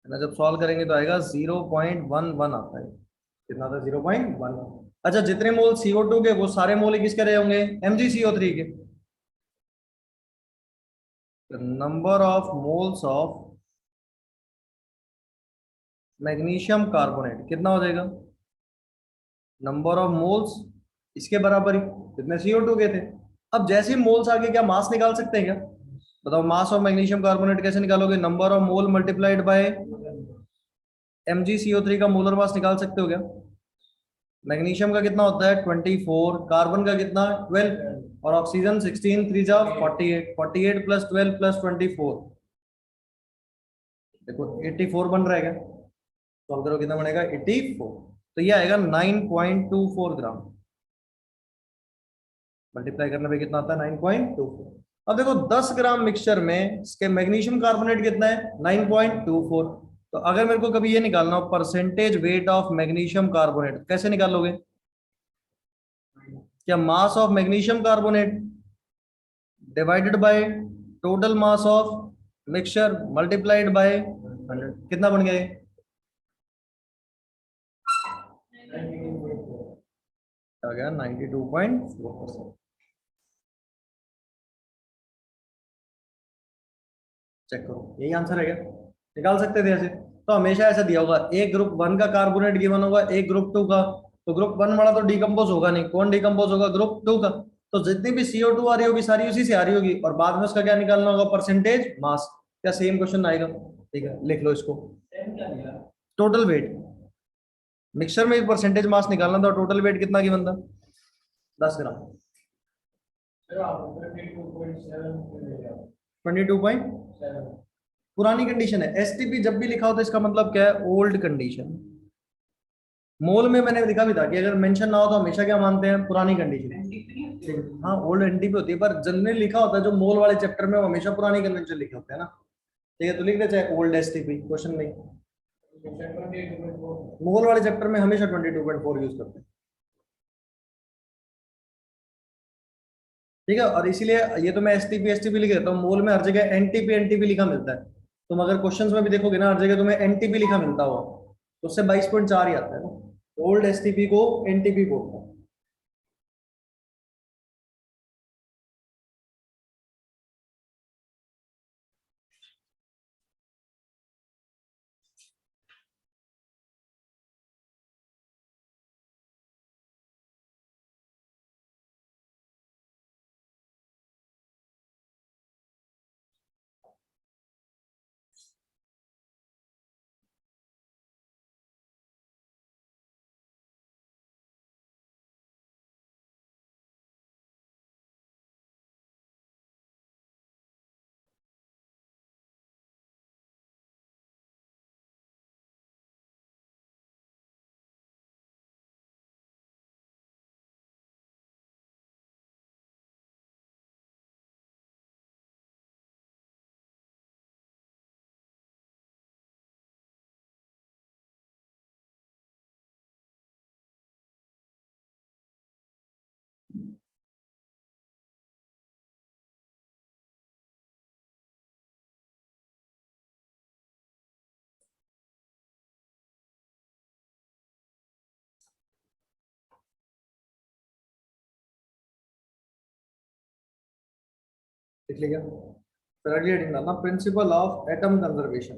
ना जब सॉल्व करेंगे तो आएगा 0.11 आता है, कितना था 0.11। अच्छा जितने मोल CO2 के वो सारे मोल किसके रहे होंगे, MgCO3 के। Number of moles of magnesium carbonate कितना हो जाएगा, नंबर ऑफ मोल्स इसके बराबर ही जितने CO2 के थे। अब जैसे ही मोल्स आगे क्या मास निकाल सकते हैं क्या, बताओ मास ऑफ मैग्नीशियम कार्बोनेट कैसे निकालोगे, number of mole multiplied by MgCO3 का मोलर मास निकाल सकते हो क्या। मैग्नीशियम का कितना होता है 24, कार्बन का कितना 12 और ऑक्सीजन 16, 3 जा 48, 48 प्लस 12 प्लस 24, देखो 84 बन रहा है क्या, सॉल्व करो कितना बनेगा 84। तो ये आएगा 9.24 ग्राम, मल्टीप्लाई करने पे कितना आता है 9.24। अब देखो 10 ग्राम मिक्सचर में इसके मैग्नीशियम कार्बोनेट कितना है 9.24। तो अगर मेरे को कभी ये निकालना हो percentage weight of magnesium carbonate, कैसे निकालोगे, क्या mass of magnesium carbonate divided by total mass of mixture multiplied by 100, कितना बन गया ये, आ गया 92.4%। चेक करो यही आंसर है क्या। निकाल सकते थे ऐसे। तो हमेशा ऐसा दिया होगा, एक ग्रुप वन का कार्बोनेट गिवन होगा, एक ग्रुप टू का। तो ग्रुप वन वाला तो डिकम्पोज होगा नहीं, कौन डिकम्पोज होगा, ग्रुप टू का। तो जितनी भी CO2 आ रही होगी सारी उसी से आ रही होगी, और बाद में उसका क्या निकालना होगा, परसेंटेज मास। क्या सेम क्वेश्चन आएगा? ठीक है, लिख लो इसको। Total weight. मिक्सचर में परसेंटेज मास निकालना था, टोटल वेट कितना गिवन था? 10 ग्राम। 22.7। पुरानी कंडीशन है। STP जब भी लिखा हो तो इसका मतलब क्या है, ओल्ड कंडीशन। मोल में मैंने लिखा भी था कि अगर मेंशन ना हो तो हमेशा क्या मानते हैं, पुरानी कंडीशन। हाँ, ओल्ड NTP होती है, पर जनरली लिखा होता है जो मोल वाले चैप्टर में, वो हमेशा पुरानी कन्वेंशन लिखे होते हैं ना। ठीक है, तो लिख दे चाहे ओल्ड STP, क्वेश्चन नहीं। मोल वाले चैप्टर में हमेशा 22.4 यूज करते हैं। ठीक है, और इसीलिए ये तो मैं STP लिख देता हूँ, मोल में हर जगह NTP लिखा मिलता है। तुम अगर क्वेश्चंस में भी देखोगे ना, हर जगह तुम्हें NTP लिखा मिलता होगा, तो उससे 22.4 ही आता है ना। ओल्ड STP को NTP बोलते हैं। लिख लिया। फिर अगली हेडिंग डालना, प्रिंसिपल ऑफ एटम कंजर्वेशन।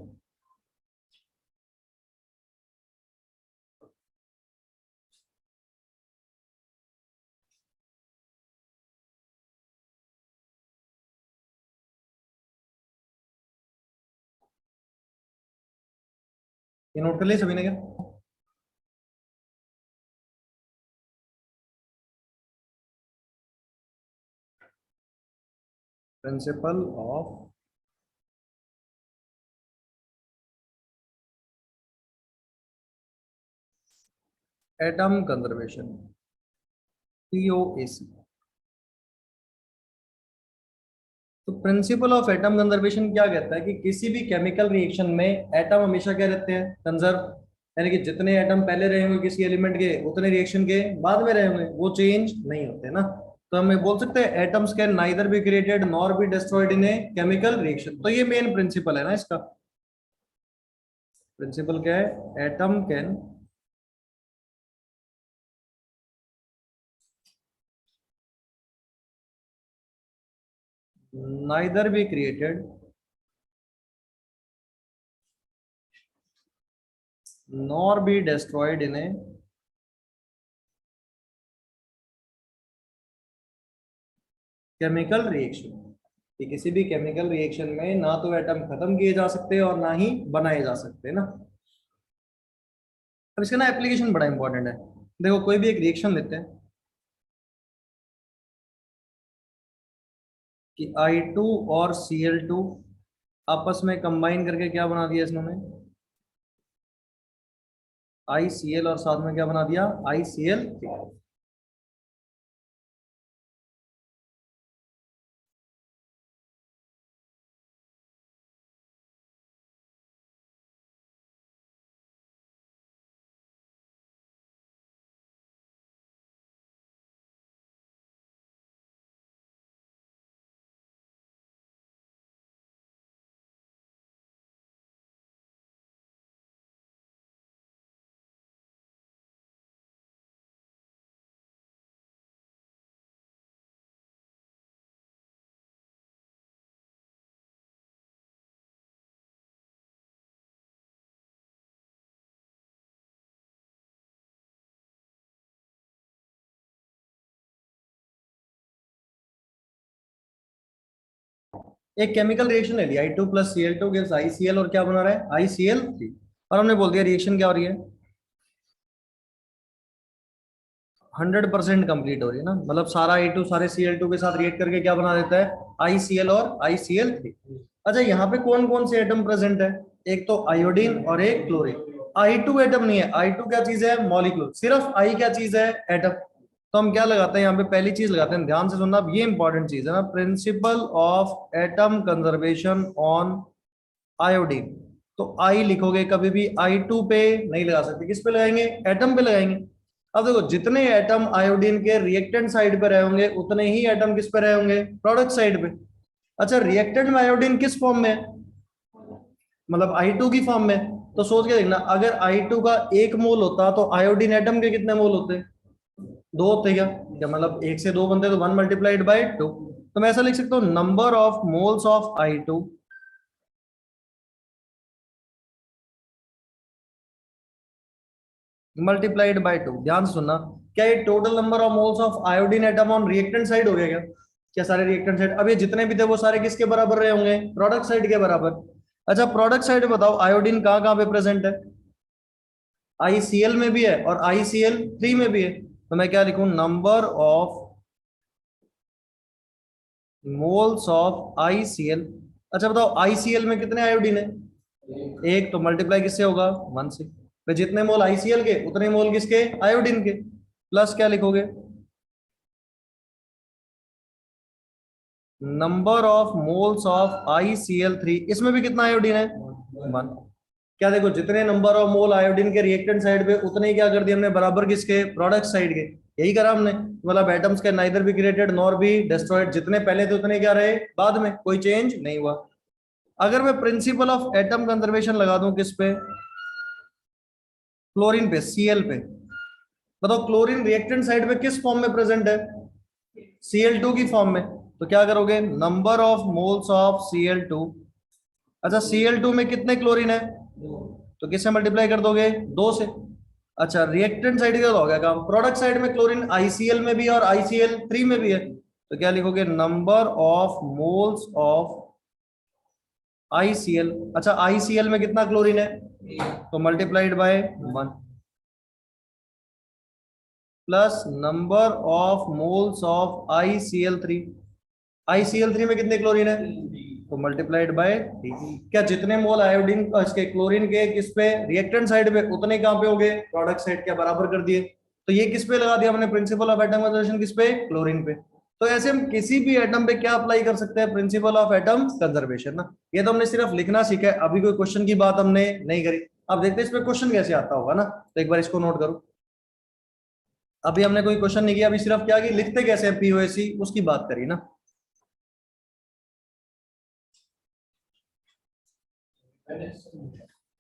ये नोट कर लिया सभी ने क्या? Principle of atom conservation, POAC। तो प्रिंसिपल ऑफ एटम कंजर्वेशन क्या कहता है कि किसी भी केमिकल रिएक्शन में एटम हमेशा क्या रहते हैं, कंजर्व। यानी कि जितने एटम पहले रहे होंगे किसी एलिमेंट के, उतने रिएक्शन के बाद में रहे होंगे, वो चेंज नहीं होते ना। तो हम ये बोल सकते हैं atoms can neither be created nor be destroyed in a chemical reaction. तो ये मेन प्रिंसिपल है ना इसका। प्रिंसिपल क्या है, atom can neither be created nor be destroyed in a chemical reaction. कि किसी भी केमिकल रिएक्शन में ना तो एटम खत्म किए जा सकते और ना ही बनाए जा सकते ना। अब इसका ना एप्लीकेशन बड़ा इंपॉर्टेंट है। देखो कोई भी एक रिएक्शन लेते हैं कि I2 और Cl2 आपस में कंबाइन करके क्या बना दिया इसने, ICl, और साथ में क्या बना दिया, ICl। एक केमिकल रिएक्शन ले लिया, I2 plus Cl2 gives ICl, और क्या बना रहा है, ICl3, और हमने बोल दिया रिएक्शन क्या हो रही है, 100% कंप्लीट हो रही है ना, मतलब सारा I2 सारे Cl2 के साथ रिएक्ट करके क्या बना देता है, ICl और ICl3। अच्छा, यहाँ पे कौन कौन से एटम प्रेजेंट है, एक तो आयोडीन और एक क्लोरीन। I2 एटम नहीं है, I2 क्या चीज है, मॉलिक्यूल, सिर्फ I क्या चीज है, एटम। तो हम क्या लगाते हैं यहाँ पे, पहली चीज लगाते हैं, ध्यान से सुनना, अब ये इंपॉर्टेंट चीज है ना, principle of atom conservation on iodine. तो आई लिखोगे, कभी भी I2 पे नहीं लगा सकते, किस पे लगाएंगे, एटम पे लगाएंगे। अब देखो, जितने एटम आयोडीन के रिएक्टेंट साइड पे रहे होंगे, उतने ही एटम किस पे रहे होंगे, प्रोडक्ट साइड पे। अच्छा, रिएक्टेंट में आयोडीन किस फॉर्म में है, मतलब I2 की फॉर्म में। तो सोच के देखना, अगर I2 का 1 मोल होता तो आयोडीन एटम के कितने मोल होते, 2 होते क्या, क्या मतलब 1 से 2 बनते तो 1 × 2। तो मैं ऐसा लिख सकता हूँ, number of moles of I2 × 2। ध्यान से सुनना, क्या ये total number of moles of iodine atom on reactant side हो गया क्या, क्या सारे रिएक्टेंट साइड, अब ये जितने भी थे वो सारे किसके बराबर रहे होंगे, प्रोडक्ट साइड के बराबर। अच्छा, प्रोडक्ट साइड में बताओ आयोडीन कहाँ कहाँ पे प्रेजेंट है, ICl में भी है और ICl3 में भी है। तो मैं क्या लिखूं, number of moles of ICl। अच्छा बताओ, ICl में कितने आयोडीन है, एक, तो मल्टीप्लाई किससे होगा, 1 से। फिर जितने मोल ICl के उतने मोल किसके, आयोडीन के, प्लस क्या लिखोगे, number of moles of ICl3, इसमें भी कितना आयोडीन है, 1। क्या देखो, जितने नंबर ऑफ मोल आयोडीन के रिएक्टेंट साइड पे, उतने ही क्या कर दिया हमने, बराबर किसके, प्रोडक्ट साइड के। यही करा हमने, मतलब एटम्स के neither be created nor be destroyed, जितने पहले थे उतने क्या रहे बाद में, कोई चेंज नहीं हुआ। अगर मैं प्रिंसिपल ऑफ एटम कंजर्वेशन लगा दूं किस पे, क्लोरीन पे, Cl पे, बताओ क्लोरीन रिएक्टेंट साइड पे किस फॉर्म में प्रेजेंट है, Cl2 की फॉर्म में। तो क्या करोगे, number of moles of Cl2। अच्छा, Cl2 में कितने क्लोरीन है, तो किससे मल्टीप्लाई कर दोगे, 2 से। अच्छा, रिएक्टेंट साइड का हो गया काम, प्रोडक्ट साइड में क्लोरीन ICl में भी और ICl3 में भी है। तो क्या लिखोगे, number of moles of ICl। अच्छा, ICl में कितना क्लोरीन है, तो multiplied by 1, plus number of moles of ICl3। ICl3 में कितने क्लोरीन है, तो मल्टीप्लाइड बाय 3। क्या जितने मोल आयोडीन इसके क्लोरीन के किस पे, रिएक्टेंट साइड पे, उतने कहां पे हो गए, प्रोडक्ट साइड के बराबर कर दिए। तो ये किस पे लगा दिया हमने, प्रिंसिपल ऑफ एटम कंजर्वेशन किस पे, क्लोरीन पे। तो ऐसे हम किसी भी एटम पे क्या अप्लाई कर सकते हैं, प्रिंसिपल ऑफ एटम कंजर्वेशन ना। ये तो हमने सिर्फ लिखना सीखा है, अभी कोई क्वेश्चन की बात हमने नहीं करी। अब देखते हैं इस पे क्वेश्चन कैसे आता होगा ना, तो एक बार इसको नोट करो। अभी हमने कोई क्वेश्चन नहीं किया, अभी सिर्फ क्या कि लिखते कैसे हैं POC, उसकी बात करी ना।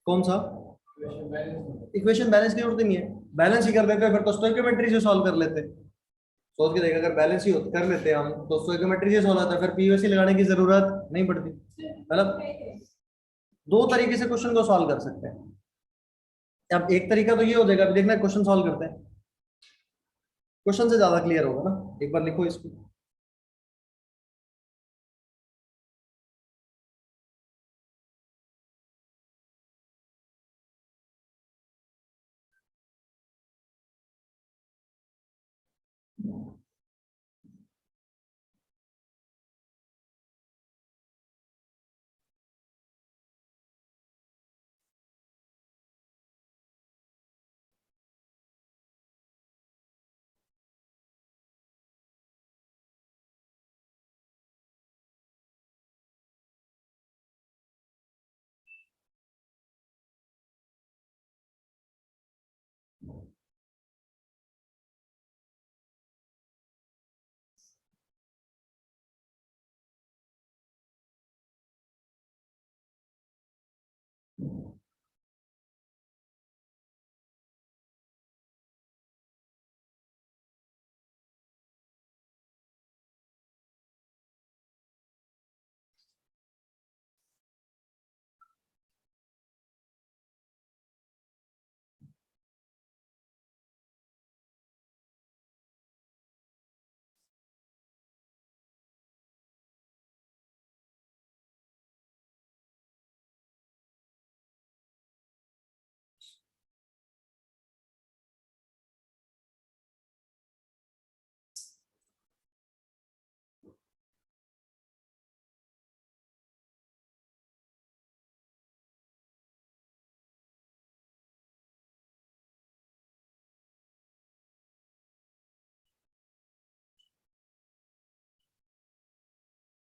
कौन सा, इक्वेशन बैलेंस की जरूरत ही नहीं है, बैलेंस ही कर देते हैं फिर तो स्टोइकियोमेट्री से सॉल्व कर लेते हैं। सोच के देखा, अगर बैलेंस ही कर लेते हैं हम तो स्टोइकियोमेट्री से सॉल्व होता है, फिर POC लगाने की जरूरत नहीं पड़ती। मतलब दो तरीके से क्वेश्चन को सॉल्व कर सकते हैं। अब एक तरीका तो ये हो जाएगा, अभी देखना क्वेश्चन सॉल्व करते हैं, क्वेश्चन से ज्यादा क्लियर होगा ना, एक बार लिखो इसको।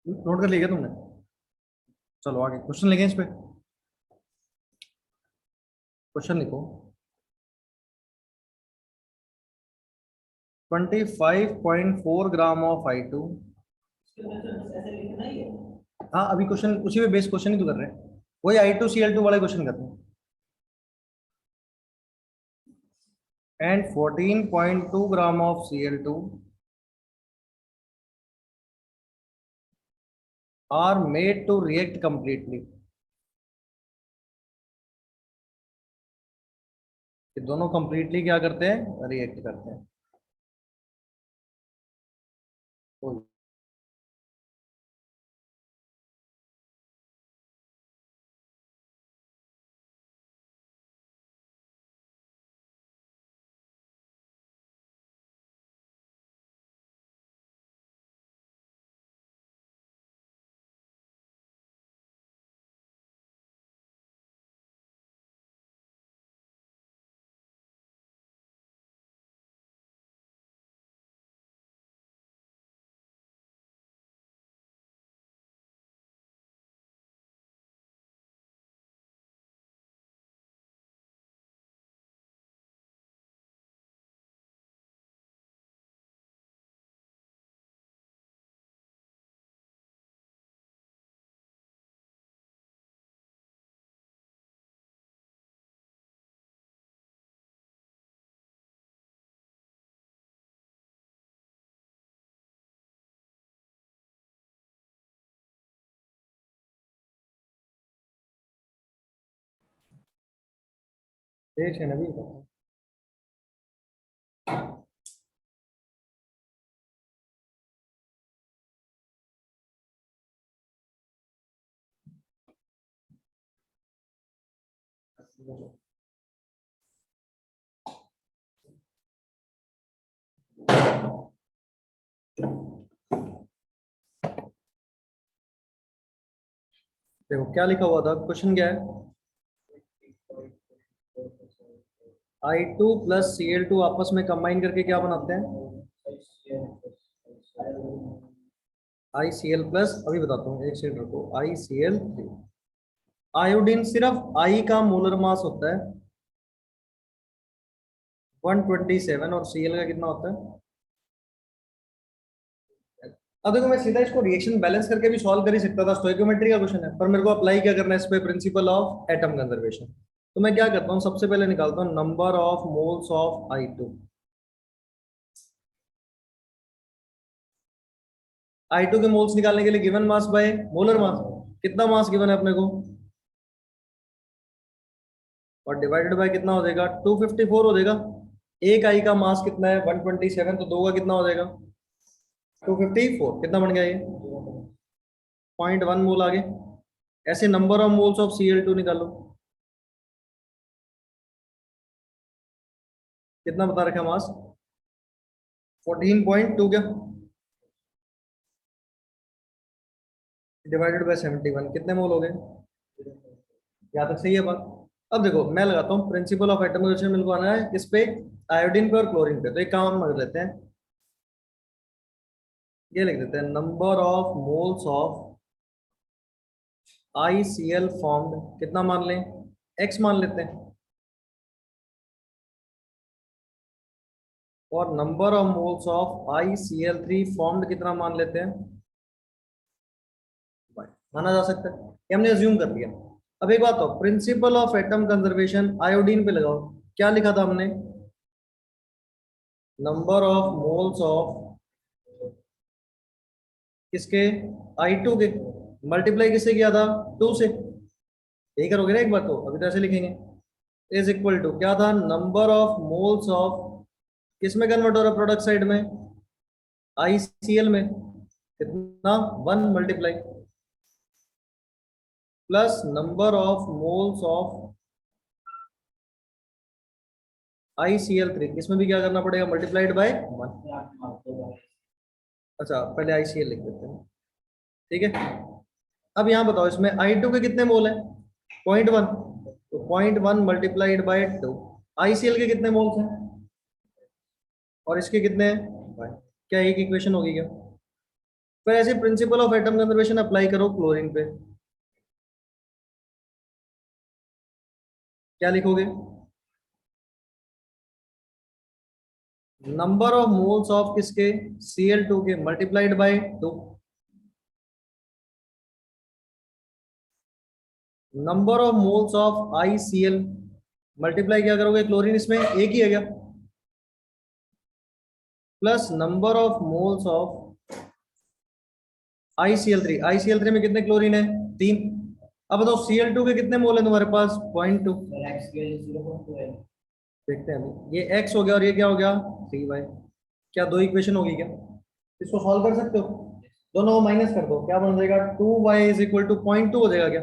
नोट कर लिया तुमने? चलो आगे क्वेश्चन लिखें इस पे। क्वेश्चन लिखो। 25.4 ग्राम ऑफ I2। हाँ अभी क्वेश्चन उसी पे बेस क्वेश्चन ही तो कर रहे हैं, वही I2Cl2 वाला क्वेश्चन करते हैं। And 14.2 gram of Cl2 are made to react completely. ये दोनों कंप्लीटली क्या करते हैं, रिएक्ट करते हैं। तो देख है ना भी। देखो क्या लिखा हुआ था, क्वेश्चन क्या है। I2 प्लस Cl2 आपस में कंबाइन करके क्या बनाते हैं, ICl प्लस, अभी बताता हूँ एक सेकंड रुको, ICl3। आयोडीन सिर्फ I का मोलर मास होता है 127 और Cl का कितना होता है। अब देखो मैं सीधा इसको रिएक्शन बैलेंस करके भी सॉल्व कर ही सकता था, स्टोइकोमेट्री का क्वेश्चन है, पर मेरे को अप्लाई क्या करना है इस पे, प्रिंसिपल ऑफ एटम कंजर्वेशन। तो मैं क्या करता हूँ, सबसे पहले निकालता हूँ number of moles of I2। I2 के मोल्स निकालने के लिए given mass by molar mass, कितना मास गिवन है अपने को, और डिवाइडेड बाय कितना हो जाएगा 254 हो जाएगा। एक आई का मास कितना है 127, तो दो का कितना हो जाएगा 254, कितना बन गया ये 0.1 मोल आगे। ऐसे number of moles of Cl2 निकालो, कितना बता रखा मास 14.2 क्या, डिवाइडेड बाय 71, कितने मोल हो गए। यहाँ तक सही है बात। अब देखो मैं लगाता हूँ प्रिंसिपल ऑफ एटमोजेशन, मेरे को आना है किस पे, आयोडीन पे और क्लोरीन पे। तो एक काम कर लेते हैं, ये लिख देते हैं number of moles of ICl formed, कितना मान लें, x मान लेते हैं, और number of moles of ICl3 formed कितना मान लेते हैं, माना जा सकता है, ये हमने अज्यूम कर लिया। अब एक बात हो, principle of atom conservation iodine पे लगाओ, क्या लिखा था हमने, नंबर ऑफ मोल्स ऑफ किसके, I2 के, मल्टीप्लाई किससे किया था 2 से, यही करोगे ना एक बार, तो अभी तो ऐसे लिखेंगे, इज इक्वल टू क्या था, नंबर ऑफ मोल्स ऑफ, किस में कन्वर्ट हो रहा है प्रोडक्ट साइड में, ICl में, कितना 1 multiply plus number of moles of ICl3, इसमें भी क्या करना पड़ेगा, मल्टीप्लाइड बाय 1। अच्छा पहले ICl लिख देते हैं, ठीक है। अब यहाँ बताओ इसमें I2 के कितने मोल है 0.1, तो 0.1 मल्टीप्लाइड बाय 2। ICl के कितने मोल्स हैं और इसके कितने हैं, क्या एक इक्वेशन होगी क्या, फिर ऐसे principle of atom conservation apply करो क्लोरीन पे, क्या लिखोगे? नंबर ऑफ मोल्स ऑफ किसके, Cl2 के, multiplied by 2। Number of moles of ICl, multiply क्या करोगे, क्लोरीन इसमें एक ही है क्या, plus number of moles of ICl3। ICl3 में कितने क्लोरीन है, 3। अब बताओ Cl2 के कितने मोल है तुम्हारे पास, 0.2। देखते हैं अभी, ये x हो गया और ये क्या हो गया, 3y। क्या दो इक्वेशन होगी क्या, इसको सॉल्व कर सकते हो, दोनों माइनस कर दो, क्या बन जाएगा, 2y इज इक्वल टू 0.2 हो जाएगा क्या,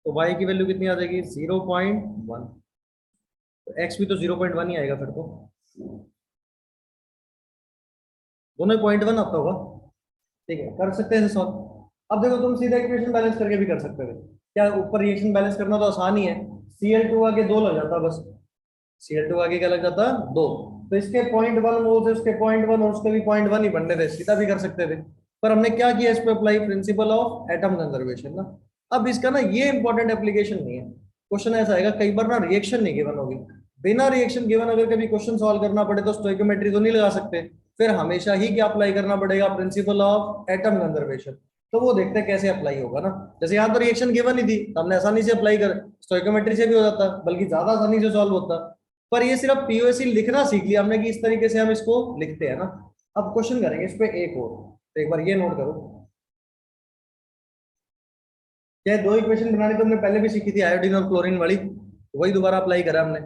तो y की वैल्यू कितनी आ जाएगी, 0.1। तो x भी तो 0.1 ही आएगा फिर तो, दोनों 0.1 आता होगा। ठीक है, कर सकते हैं सॉल्व। अब देखो तुम सीधा इक्वेशन बैलेंस करके भी कर सकते थे, क्या ऊपर रिएक्शन बैलेंस करना तो आसान ही है, Cl2 आगे 2 लग जाता बस, Cl2 आगे क्या लग जाता, 2। तो इसके 0.1 मोल थे, उसके 0.1 और उसके भी 0.1 ही बनने थे, सीधा भी कर सकते थे। पर हमने क्या किया, इस पे apply principle of atom conservation ना। अब इसका ना ये इंपॉर्टेंट एप्लीकेशन नहीं है, क्वेश्चन ऐसा आएगा कई बार ना, रिएक्शन नहीं गिवन होगी, बिना रिएक्शन गिवन अगर कभी क्वेश्चन सॉल्व करना पड़े तो स्टोइकोमेट्री तो नहीं लगा सकते, फिर हमेशा ही क्या अप्लाई करना पड़ेगा, प्रिंसिपल ऑफ एटम कंजर्वेशन। तो वो देखते हैं कैसे अप्लाई होगा ना। जैसे यहाँ तो रिएक्शन गिवन ही थी, तो हमने आसानी से अप्लाई कर, स्टोइकोमेट्री से भी हो जाता, बल्कि ज्यादा आसानी से सॉल्व होता। पर ये सिर्फ पीओएसी लिखना सीख लिया हमने कि इस तरीके से हम इसको लिखते हैं ना। अब क्वेश्चन करेंगे इस पे एक और, तो एक बार ये नोट करो, क्या दो इक्वेशन बनानी तो हमने पहले भी सीखी थी, आयोडीन और क्लोरीन वाली, वही दोबारा अप्लाई करा हमने।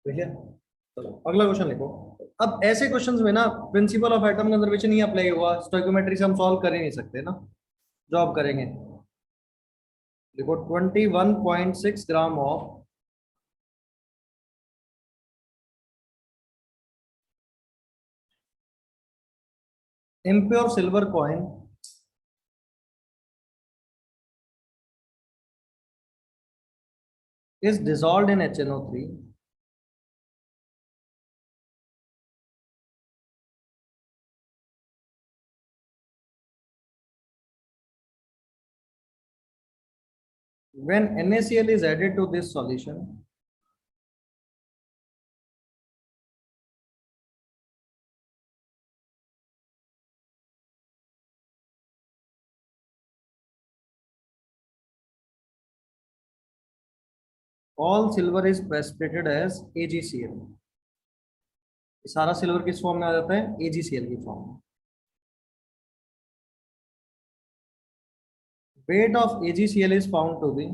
ठीक है, चलो अगला क्वेश्चन लिखो। अब ऐसे क्वेश्चंस में ना principle of atom conservation he apply हुआ, स्टोइकोमेट्री से हम सॉल्व कर ही नहीं सकते ना, जो आप करेंगे। देखो 21.6 gram of impure silver coin is dissolved in HNO3 when NaCl is added to this solution. All silver is precipitated as AgCl। सारा सिल्वर किस फॉर्म में आ जाता है, AgCl की फॉर्म में। weight of AgCl is found to be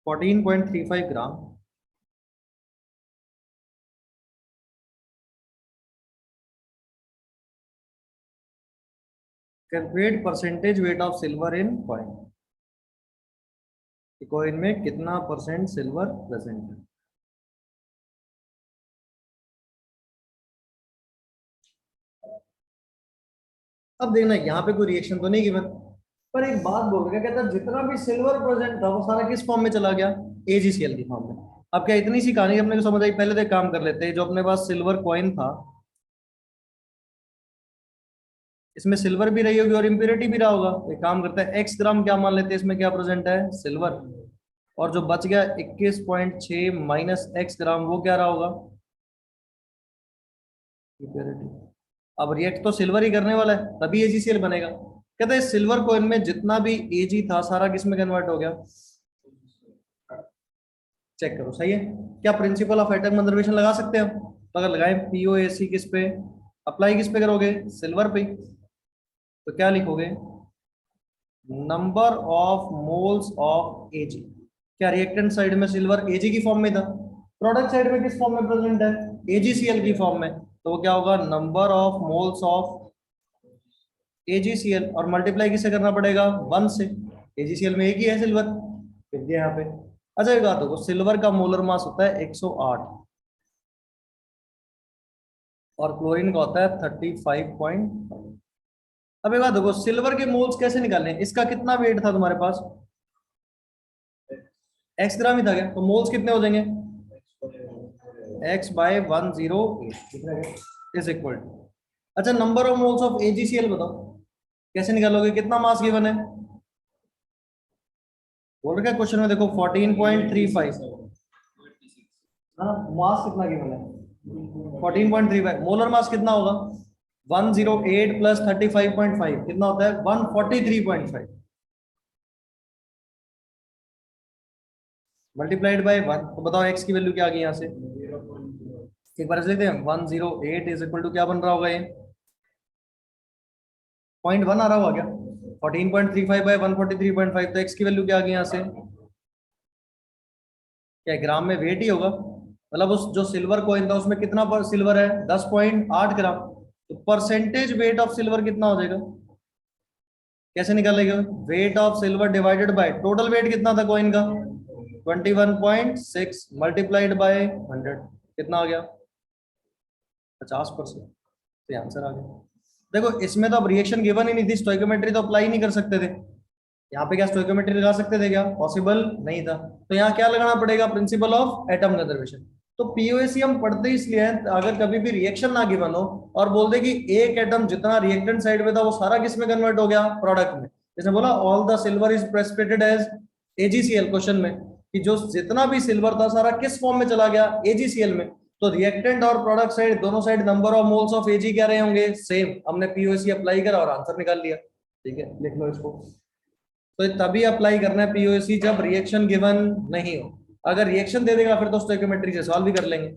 14.35 gram calculate percentage weight of silver in coin, coin में कितना percent silver present है। अब देखना यहाँ पे कोई रिएक्शन तो नहीं गिवन, पर एक बात बोल रहा है, कहता है जितना भी सिल्वर प्रेजेंट था वो सारा किस फॉर्म में चला गया, AgCl की फॉर्म में। अब क्या इतनी सी कहानी अपने को समझ आई, पहले तो एक काम कर लेते हैं, जो अपने पास सिल्वर कॉइन था इसमें सिल्वर भी रही होगी और इम्प्योरिटी भी रहा होगा। एक काम करते हैं, x ग्राम क्या मान लेते हैं, इसमें क्या प्रेजेंट है, सिल्वर, और जो बच गया 21.6 माइनस x ग्राम वो क्या रहा होगा, इम्प्योरिटी। अब रिएक्ट तो सिल्वर ही करने वाला है तभी AgCl बनेगा। कहते हैं सिल्वर कॉइन में जितना भी Ag था सारा किस में कन्वर्ट हो गया, चेक करो सही है क्या, प्रिंसिपल ऑफ एटम कंजर्वेशन लगा सकते हैं। तो अगर लगाए POAC किस पे अप्लाई, किस पे करोगे, सिल्वर पे, तो क्या लिखोगे, number of moles of Ag। क्या रिएक्टेंट साइड में सिल्वर Ag की फॉर्म में था, प्रोडक्ट साइड में किस फॉर्म में प्रेजेंट है, AgCl की फॉर्म में, तो वो क्या होगा, number of moles of AgCl, और मल्टीप्लाई किससे करना पड़ेगा, 1 से, AgCl में एक ही है सिल्वर, फिर दिया यहाँ पे। अच्छा एक बात होगा, सिल्वर का मोलर मास होता है 108 और क्लोरीन का होता है 35.5। अब एक बात देखो, सिल्वर के मोल्स कैसे निकालने, इसका कितना वेट था तुम्हारे पास, x ग्राम ही था क्या, तो मोल्स कितने हो जाएंगे, x by 108 is equal to, अच्छा number of moles of AgCl बताओ कैसे निकालोगे, कितना मास गिवन है, बोल रहे क्वेश्चन में देखो 14.35, हाँ मास कितना गिवन है 14.35, मोलर मास कितना होगा 108 प्लस 35.5 कितना होता है 143.5 मल्टीप्लाइड बाय 1, तो बताओ x की वैल्यू क्या आ गई यहाँ से, एक बार लिखते हैं 108 इज इक्वल टू क्या बन रहा होगा ये 0.1 आ रहा होगा क्या, 14.35 बाय 143.5, तो x की वैल्यू क्या आ गई यहाँ से, क्या ग्राम में वेट ही होगा, मतलब उस जो सिल्वर कॉइन था उसमें कितना पर सिल्वर है 10.8 ग्राम, तो परसेंटेज वेट ऑफ सिल्वर कितना हो जाएगा, कैसे निकालेगा, weight of silver divided by total weight कितना था कॉइन का 21.6 मल्टीप्लाइड बाय 100 कितना आ गया 50%, तो आंसर आ गया। देखो इसमें तो अब रिएक्शन गिवन ही नहीं थी, स्टोइकोमेट्री तो अप्लाई नहीं कर सकते थे, यहाँ पे क्या स्टोइकोमेट्री लगा सकते थे क्या, पॉसिबल नहीं था, तो यहाँ क्या लगाना पड़ेगा, प्रिंसिपल ऑफ एटम कंजर्वेशन। तो पीओएसी हम पढ़ते इसलिए हैं, अगर कभी भी रिएक्शन ना गिवन हो और बोल दे कि एक एटम जितना रिएक्टेंट साइड में था वो सारा किस में कन्वर्ट हो गया, प्रोडक्ट में, जैसे बोला all the silver is precipitated as AgCl question में, कि जो जितना भी सिल्वर था सारा किस फॉर्म में चला गया, AgCl में, तो रिएक्टेंट और प्रोडक्ट साइड दोनों side number of moles of Ag क्या रहे होंगे, सेम, हमने पीओएसी अप्लाई करा और आंसर निकाल लिया। ठीक है लिख लो इसको, तो तभी अप्लाई करना है पीओएसी जब रिएक्शन गिवन नहीं हो, अगर रिएक्शन दे देगा फिर तो स्टोइकोमेट्री से सॉल्व भी कर लेंगे।